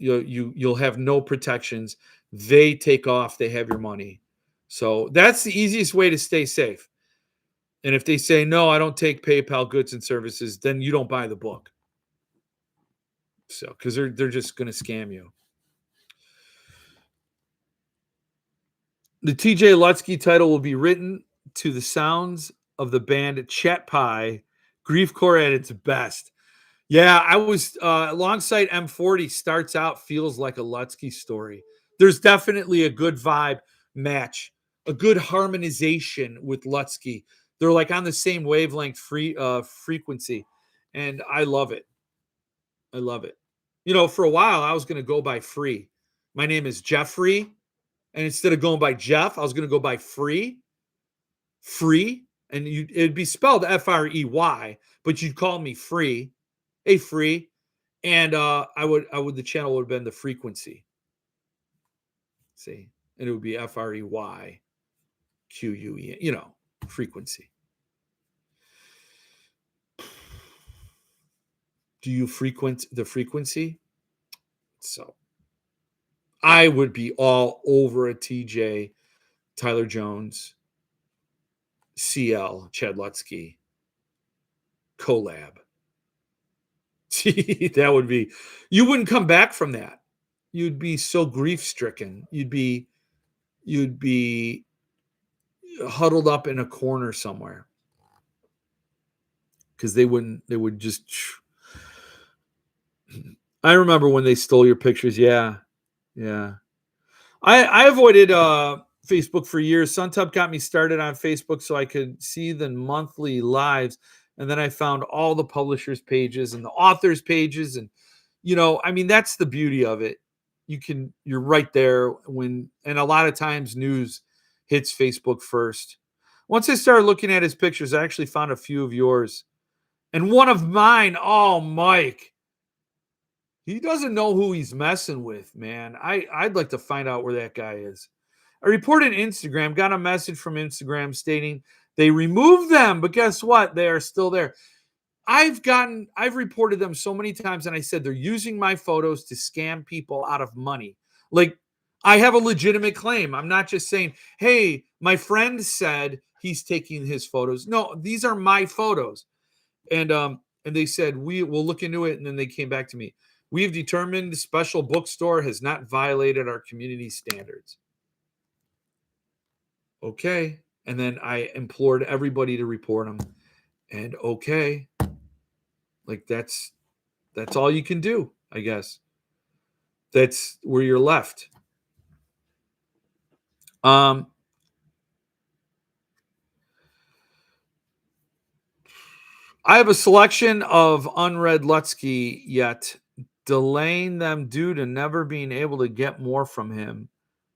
have no protections. They take off, they have your money. So that's the easiest way to stay safe. And if they say, no, I don't take PayPal, goods and services, then you don't buy the book. So, because they're just going to scam you. The TJ Lutsky title will be written to the sounds of the band Chet Pie, Griefcore at its best. Yeah, I was alongside M40 starts out, feels like a Lutsky story. There's definitely a good vibe match, a good harmonization with Lutsky. They're like on the same wavelength frequency. And I love it. I love it. You know, for a while, I was going to go by Free. My name is Jeffrey. And instead of going by Jeff, I was going to go by Free. And it'd be spelled Frey, but you'd call me Free. Hey, Free. And the channel would have been The Frequency. See? And it would be FREYQUE, Frequency. Do you frequent the frequency? So I would be all over a TJ, Tyler Jones, CL, Chad Lutsky collab. That would be, you wouldn't come back from that. You'd be so grief stricken. You'd be huddled up in a corner somewhere. Because they would just. I remember when they stole your pictures. Yeah. I avoided Facebook for years. Suntub got me started on Facebook so I could see the monthly lives. And then I found all the publishers' pages and the authors' pages. And, that's the beauty of it. You're right there and a lot of times news hits Facebook first. Once I started looking at his pictures, I actually found a few of yours. And one of mine, oh, Mike. He doesn't know who he's messing with, man. I'd like to find out where that guy is. I reported Instagram, got a message from Instagram stating they removed them, but guess what? They are still there. I've reported them so many times, and I said they're using my photos to scam people out of money. Like, I have a legitimate claim. I'm not just saying, hey, my friend said he's taking his photos. No, these are my photos. And they said, we will look into it. And then they came back to me. We have determined the special bookstore has not violated our community standards. Okay. And then I implored everybody to report them. And okay. Like that's all you can do, I guess. That's where you're left. I have a selection of unread Lutsky yet, delaying them due to never being able to get more from him.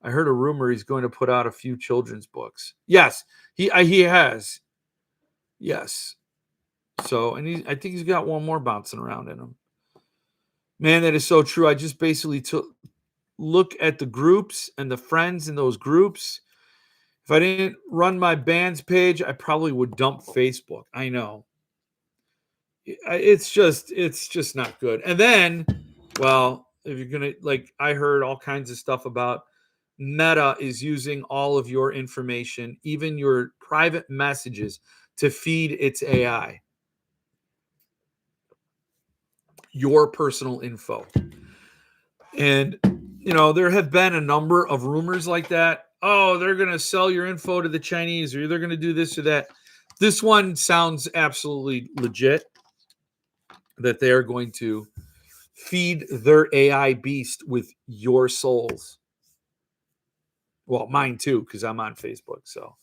I heard a rumor he's going to put out a few children's books. Yes, he has. Yes. So, and I think he's got one more bouncing around in him. Man, that is so true. I just basically look at the groups and the friends in those groups. If I didn't run my band's page, I probably would dump Facebook. I know. It's just not good. And then, well, if you're going to, like, I heard all kinds of stuff about Meta is using all of your information, even your private messages, to feed its AI, your personal info. And, there have been a number of rumors like that. Oh, they're going to sell your info to the Chinese, or they're going to do this or that. This one sounds absolutely legit, that they are going to feed their AI beast with your souls. Well, mine too, because I'm on Facebook. So,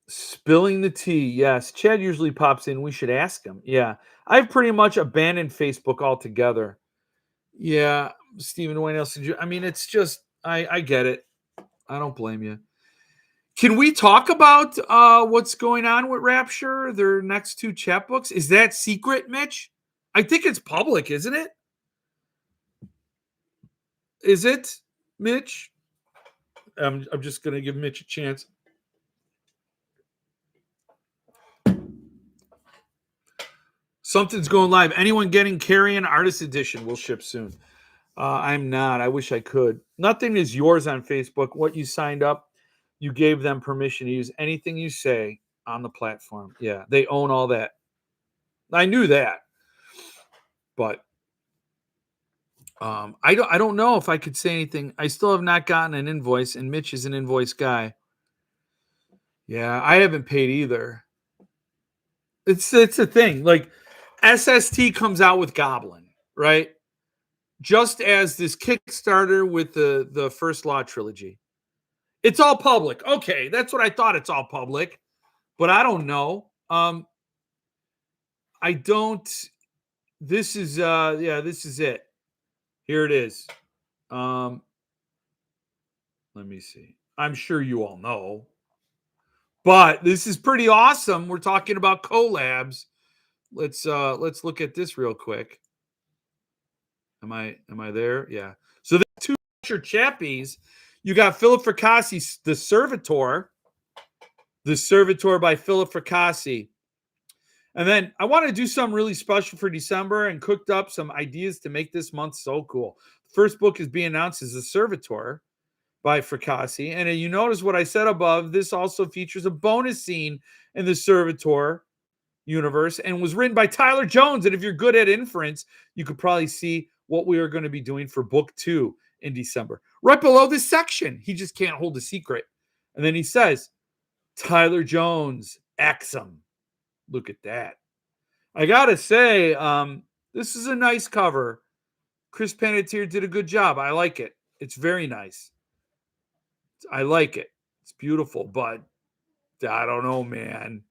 spilling the tea. Yes, Chad usually pops in. We should ask him. Yeah, I've pretty much abandoned Facebook altogether. Yeah, Stephen Wayne Nelson. I mean, it's just I get it. I don't blame you. Can we talk about what's going on with Rapture? Their next two chapbooks. Is that secret, Mitch? I think it's public, isn't it? Is it, Mitch? I'm just gonna give Mitch a chance. Something's going live. Anyone getting Carrion Artist Edition will ship soon. I'm not. I wish I could. Nothing is yours on Facebook. What you signed up, you gave them permission to use anything you say on the platform. Yeah, they own all that. I knew that, but I don't know if I could say anything. I still have not gotten an invoice, and Mitch is an invoice guy. Yeah, I haven't paid either. It's a thing. Like SST comes out with Goblin, right? Just as this Kickstarter with the First Law trilogy. It's all public. Okay, that's what I thought. It's all public, but I don't know. I don't. This is this is it. Here it is. Let me see. I'm sure you all know, but this is pretty awesome. We're talking about collabs. Let's look at this real quick. Am I there? Yeah. So the two chappies. You got Philip Fricassi's The Servitor by Philip Fricassi. And then I want to do something really special for December and cooked up some ideas to make this month so cool. First book is being announced as The Servitor by Fricassi. And you notice what I said above. This also features a bonus scene in the Servitor universe and was written by Tyler Jones. And if you're good at inference, you could probably see what we are going to be doing for book 2 in December. Right below this section, he just can't hold a secret. And then he says, Tyler Jones, Exum. Look at that. I got to say, this is a nice cover. Chris Panettiere did a good job. I like it. It's very nice. I like it. It's beautiful, but I don't know, man.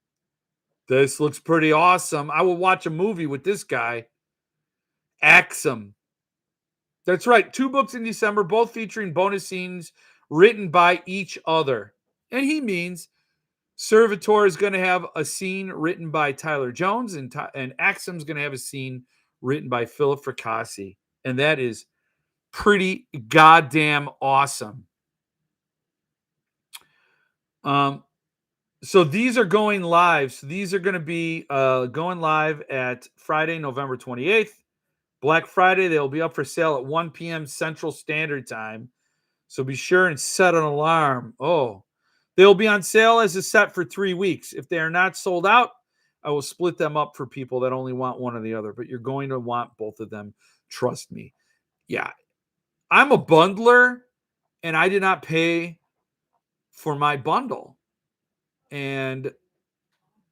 This looks pretty awesome. I will watch a movie with this guy. Exum. That's right. 2 books in December, both featuring bonus scenes written by each other. And he means Servitor is going to have a scene written by Tyler Jones, and Exum's going to have a scene written by Philip Fricassi. And that is pretty goddamn awesome. So these are going live. So these are going to be going live at Friday, November 28th. Black Friday, they'll be up for sale at 1 p.m. Central Standard Time. So be sure and set an alarm. Oh, they'll be on sale as a set for 3 weeks. If they are not sold out, I will split them up for people that only want one or the other. But you're going to want both of them. Trust me. Yeah. I'm a bundler, and I did not pay for my bundle. And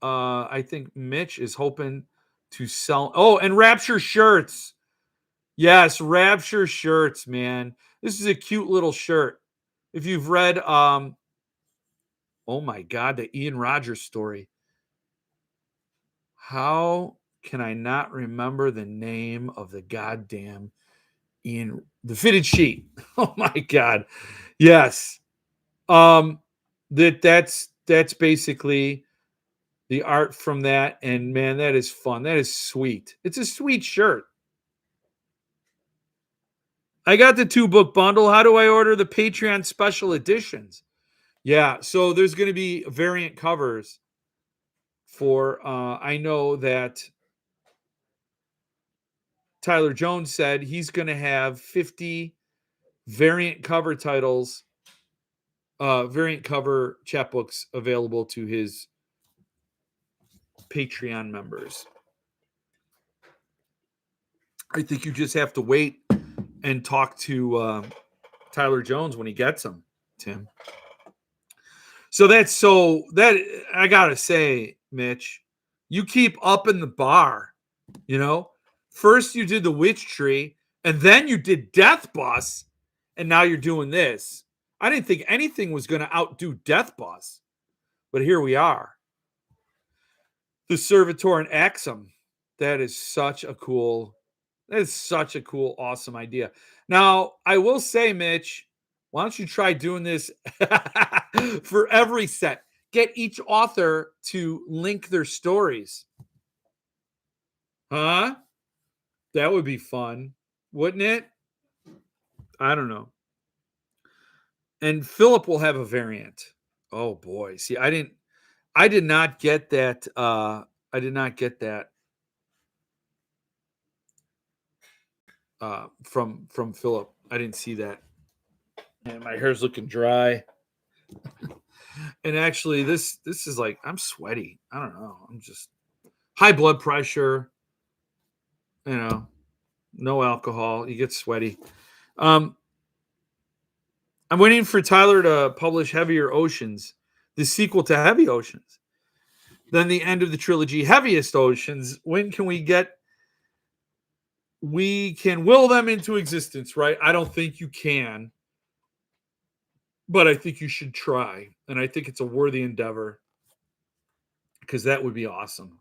I think Mitch is hoping to sell. Oh, and Rapture shirts. Yes, Rapture shirts, man. This is a cute little shirt. If you've read, oh my God, the Ian Rogers story. How can I not remember the name of the goddamn the fitted sheet? Oh my God. Yes. That's basically the art from that. And man, that is fun. That is sweet. It's a sweet shirt. I got the 2-book bundle. How do I order the Patreon special editions? Yeah, so there's going to be variant covers for I know that Tyler Jones said he's going to have 50 variant cover titles, variant cover chapbooks available to his Patreon members. I think you just have to wait and talk to Tyler Jones when he gets them, Tim. So that I gotta say, Mitch, you keep upping the bar. You know, first you did the Witch Tree, and then you did Death Bus, and now you're doing this. I didn't think anything was going to outdo Death Bus, but here we are. The Servitor and Axum. That is such a cool, awesome idea. Now, I will say, Mitch, why don't you try doing this for every set? Get each author to link their stories. Huh? That would be fun, wouldn't it? I don't know. And Philip will have a variant. Oh boy. See, I did not get that. I did not get that from Philip. I didn't see that. And my hair's looking dry. And actually, this is like, I'm sweaty. I don't know. I'm just high blood pressure. You know, no alcohol. You get sweaty. I'm waiting for Tyler to publish Heavier Oceans, the sequel to Heavy Oceans. Then the end of the trilogy, Heaviest Oceans. When can we get? We can will them into existence, right? I don't think you can, but I think you should try. And I think it's a worthy endeavor because that would be awesome.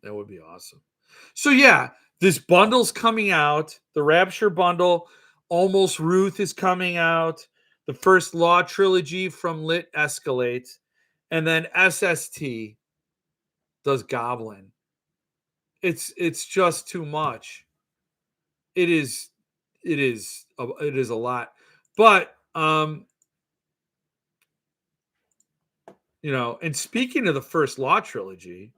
That would be awesome. So, yeah, this bundle's coming out. The Rapture bundle. Almost Ruth is coming out. The first Law trilogy from Lit Escalate. And then SST does Goblin. It's just too much. It is a lot. But you know, and speaking of the first Law trilogy,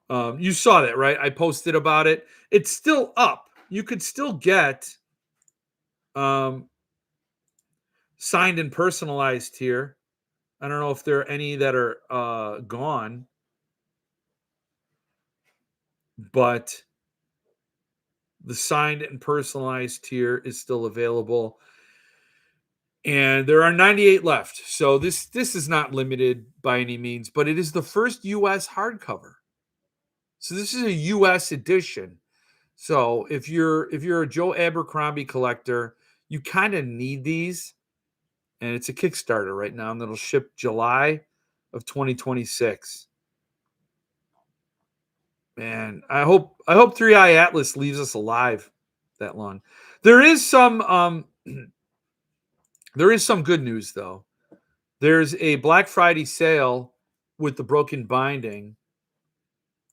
you saw that, right? I posted about it. It's still up. You could still get signed and personalized here. I don't know if there are any that are gone, but the signed and personalized tier is still available. And there are 98 left. So this is not limited by any means, but it is the first US hardcover. So this is a US edition. So if you're a Joe Abercrombie collector, you kind of need these. And it's a Kickstarter right now, and it'll ship July of 2026. Man, I hope 3i Atlas leaves us alive that long. There is some good news though. There's a Black Friday sale with the broken binding,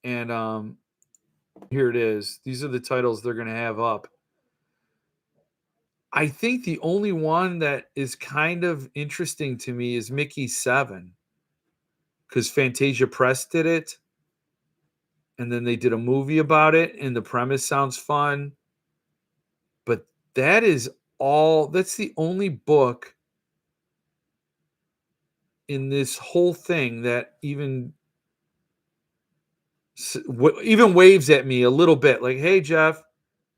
and here it is. These are the titles they're going to have up. I think the only one that is kind of interesting to me is Mickey 7, because Fantasia Press did it, and then they did a movie about it, and the premise sounds fun. But that's the only book in this whole thing that even waves at me a little bit, like, hey, Jeff,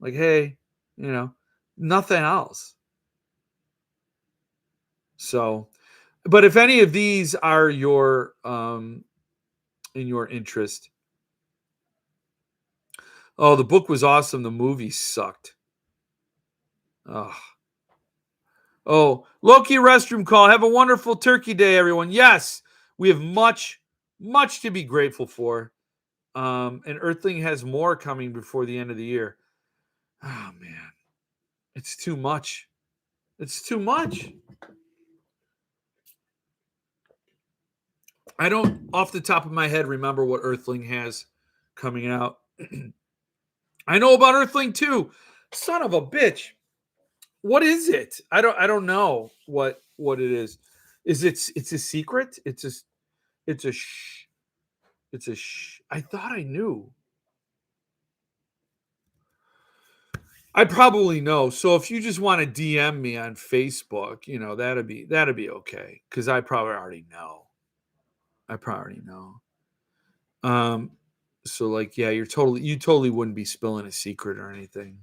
like, hey, you know, nothing else. So, but if any of these are your in your interest, oh, the book was awesome. The movie sucked. Oh, Loki restroom call. Have a wonderful Turkey Day, everyone. Yes, we have much to be grateful for. And Earthling has more coming before the end of the year. Oh man, it's too much. It's too much. I don't, off the top of my head, remember what Earthling has coming out. I know about Earthling 2. Son of a bitch. What is it? I don't know what it is. It's a secret? It's a shh. I thought I knew. I probably know. So if you just want to DM me on Facebook, that'd be okay. Because I probably already know. I probably already know. So like, yeah, you totally wouldn't be spilling a secret or anything.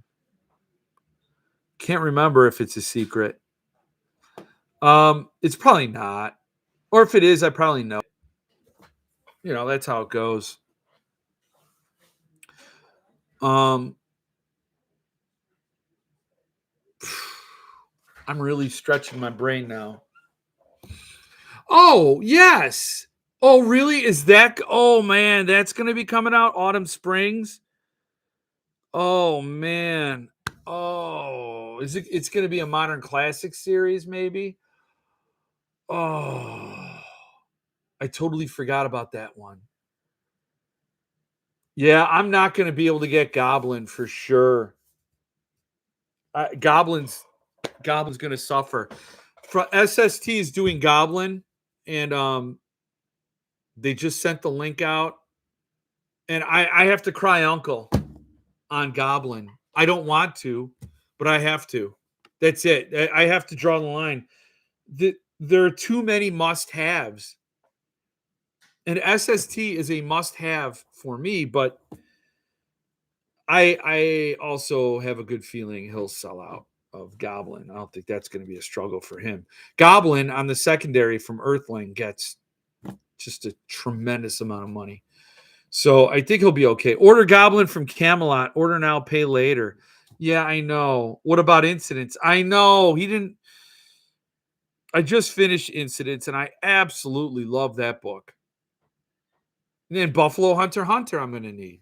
Can't remember if it's a secret. It's probably not. Or if it is, I probably know. That's how it goes. Um, I'm really stretching my brain now. Oh, yes. Oh, really? Is that? Oh, man, that's going to be coming out Autumn Springs. Oh, man. Oh, is it? It's going to be a modern classic series, maybe. Oh, I totally forgot about that one. Yeah, I'm not going to be able to get Goblin for sure. Goblin's going to suffer. SST is doing Goblin, and they just sent the link out, and I have to cry uncle on Goblin. I don't want to, but I have to. That's it. I have to draw the line. There are too many must-haves, and SST is a must-have for me, but I also have a good feeling he'll sell out of Goblin. I don't think that's going to be a struggle for him. Goblin on the secondary from Earthling gets just a tremendous amount of money. So I think he'll be okay. Order Goblin from Camelot. Order now, pay later. Yeah, I know. What about Incidents? I know. He didn't. I just finished Incidents, and I absolutely love that book. And then Buffalo Hunter I'm going to need.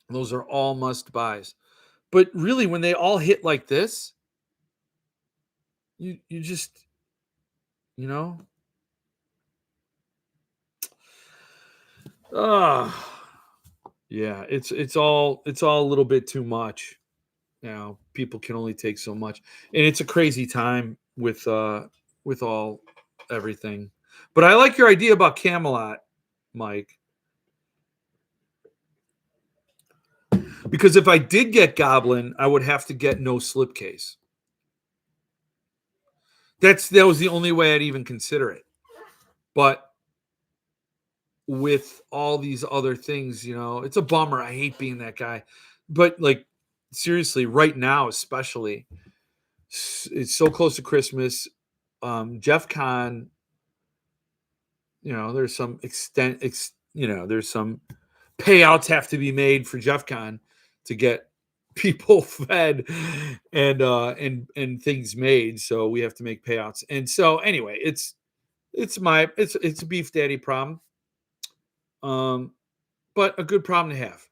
Those are all must buys. But really, when they all hit like this, you just, you know, yeah, it's all a little bit too much. Now people can only take so much, and it's a crazy time with all everything. But I like your idea about Camelot, Mike, because if I did get Goblin, I would have to get no slipcase. That was the only way I'd even consider it. But with all these other things, it's a bummer. I hate being that guy. But like seriously, right now especially, it's so close to Christmas. JEFCON, there's some there's some payouts have to be made for JEFCON to get people fed and things made. So we have to make payouts. And so anyway, it's a beef daddy problem. But a good problem to have.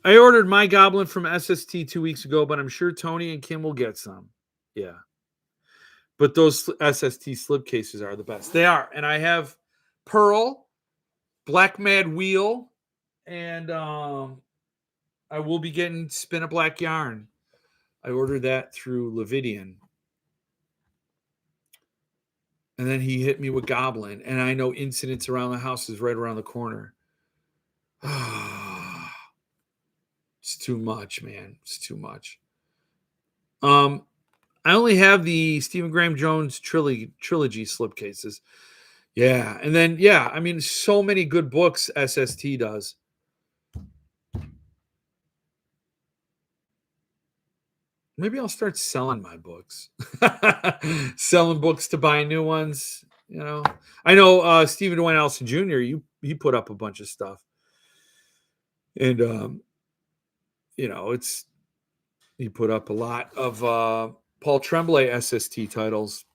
I ordered my Goblin from SST 2 weeks ago, but I'm sure Tony and Kim will get some. Yeah. But those SST slipcases are the best. They are. And I have Pearl, Black Mad Wheel, and I will be getting Spin a Black Yarn. I ordered that through Levidian. And then he hit me with Goblin. And I know Incidents Around the House is right around the corner. It's too much, man. It's too much. I only have the Stephen Graham Jones trilogy slipcases. Yeah, and then I mean, so many good books SST does. Maybe I'll start selling my books. Selling books to buy new ones. I know Stephen Dwayne Allison Jr. He put up a bunch of stuff, and he put up a lot of Paul Tremblay SST titles.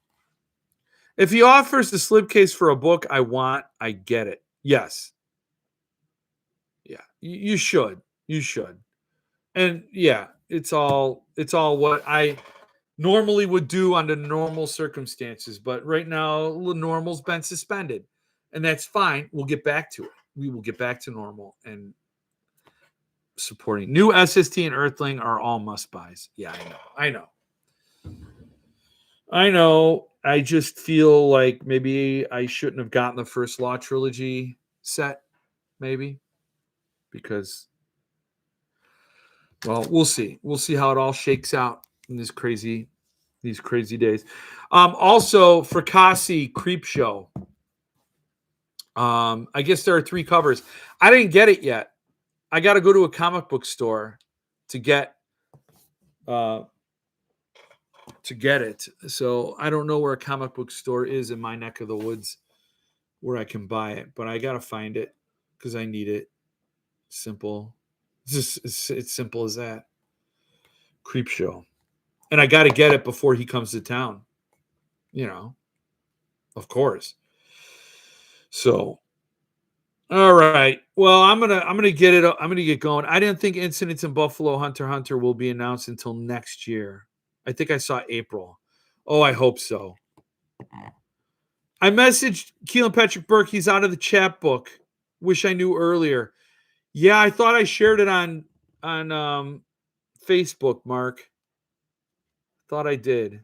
If he offers the slipcase for a book I want, I get it. Yes. Yeah, you should. You should. And yeah, it's all what I normally would do under normal circumstances. But right now, normal's been suspended, and that's fine. We'll get back to it. We will get back to normal and supporting. New SST and Earthling are all must buys. Yeah, I know. I just feel like maybe I shouldn't have gotten the first Law trilogy set, maybe, because Well, we'll see. We'll see how it all shakes out in these crazy days. Also, Fracassi Creep Show. I guess there are 3 covers. I didn't get it yet. I got to go to a comic book store to get it. So I don't know where a comic book store is in my neck of the woods where I can buy it, but I got to find it because I need it. Simple. It's simple as that. Creep Show. And I got to get it before he comes to town. Of course. So, all right. Well, I'm gonna get it. I'm gonna get going. I didn't think Incidents in Buffalo Hunter x Hunter will be announced until next year. I think I saw April. Oh, I hope so. I messaged Keelan Patrick Burke. He's out of the chat book. Wish I knew earlier. Yeah, I thought I shared it on Facebook, Mark. Thought I did.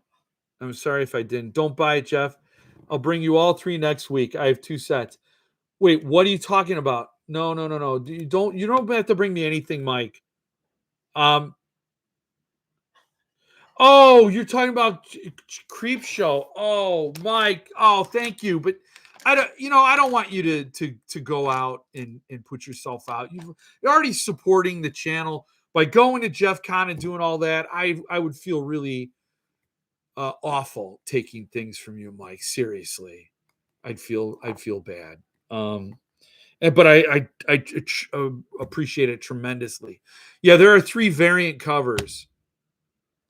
I'm sorry if I didn't. Don't buy it, Jeff. I'll bring you all 3 next week. I have 2 sets. Wait, what are you talking about? No. You don't have to bring me anything, Mike. Oh, you're talking about Creep Show. Oh, Mike. Oh, thank you. But I don't want you to go out and put yourself out. You're already supporting the channel by going to JEFCON and doing all that. I would feel really awful taking things from you, Mike. Seriously. I'd feel bad. But I appreciate it tremendously. Yeah, there are 3 variant covers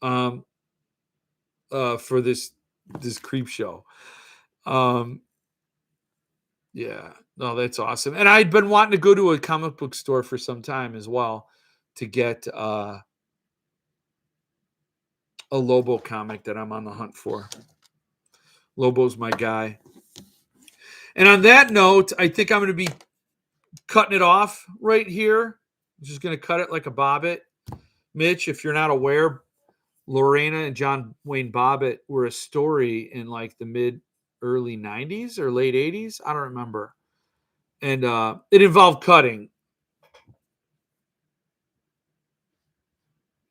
for this Creep Show. Yeah, no, that's awesome. And I'd been wanting to go to a comic book store for some time as well to get a Lobo comic that I'm on the hunt for. Lobo's my guy. And on that note, I think I'm going to be cutting it off right here. I'm just going to cut it like a bobbit. Mitch, if you're not aware, Lorena and John Wayne Bobbitt were a story in like the early 90s or late 80s. I don't remember. And it involved cutting.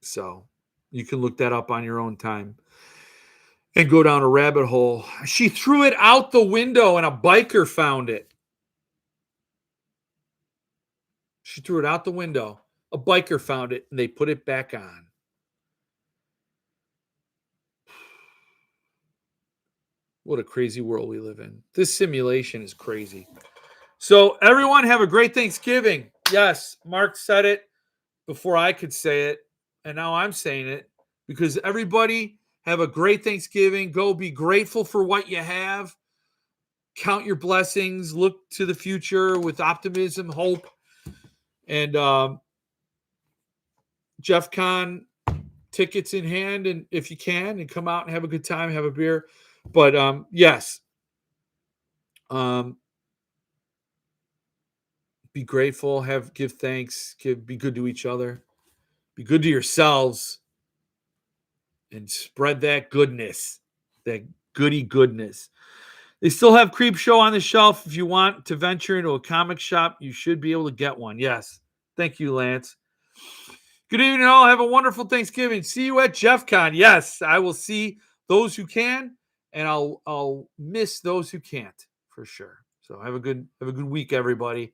So you can look that up on your own time and go down a rabbit hole. She threw it out the window and a biker found it. She threw it out the window. A biker found it and they put it back on. What a crazy world we live in. This simulation is crazy. So everyone have a great Thanksgiving. Yes, Mark said it before I could say it. And now I'm saying it because everybody have a great Thanksgiving. Go be grateful for what you have. Count your blessings. Look to the future with optimism, hope. And JEFCON tickets in hand, and if you can, and come out and have a good time, have a beer. But yes, be grateful, give thanks, be good to each other, be good to yourselves, and spread that goodness, that goody goodness. They still have Creep Show on the shelf. If you want to venture into a comic shop, you should be able to get one. Yes. Thank you, Lance. Good evening, all. Have a wonderful Thanksgiving. See you at JEFCON. Yes, I will see those who can, and I'll miss those who can't for sure. So have a good week, everybody.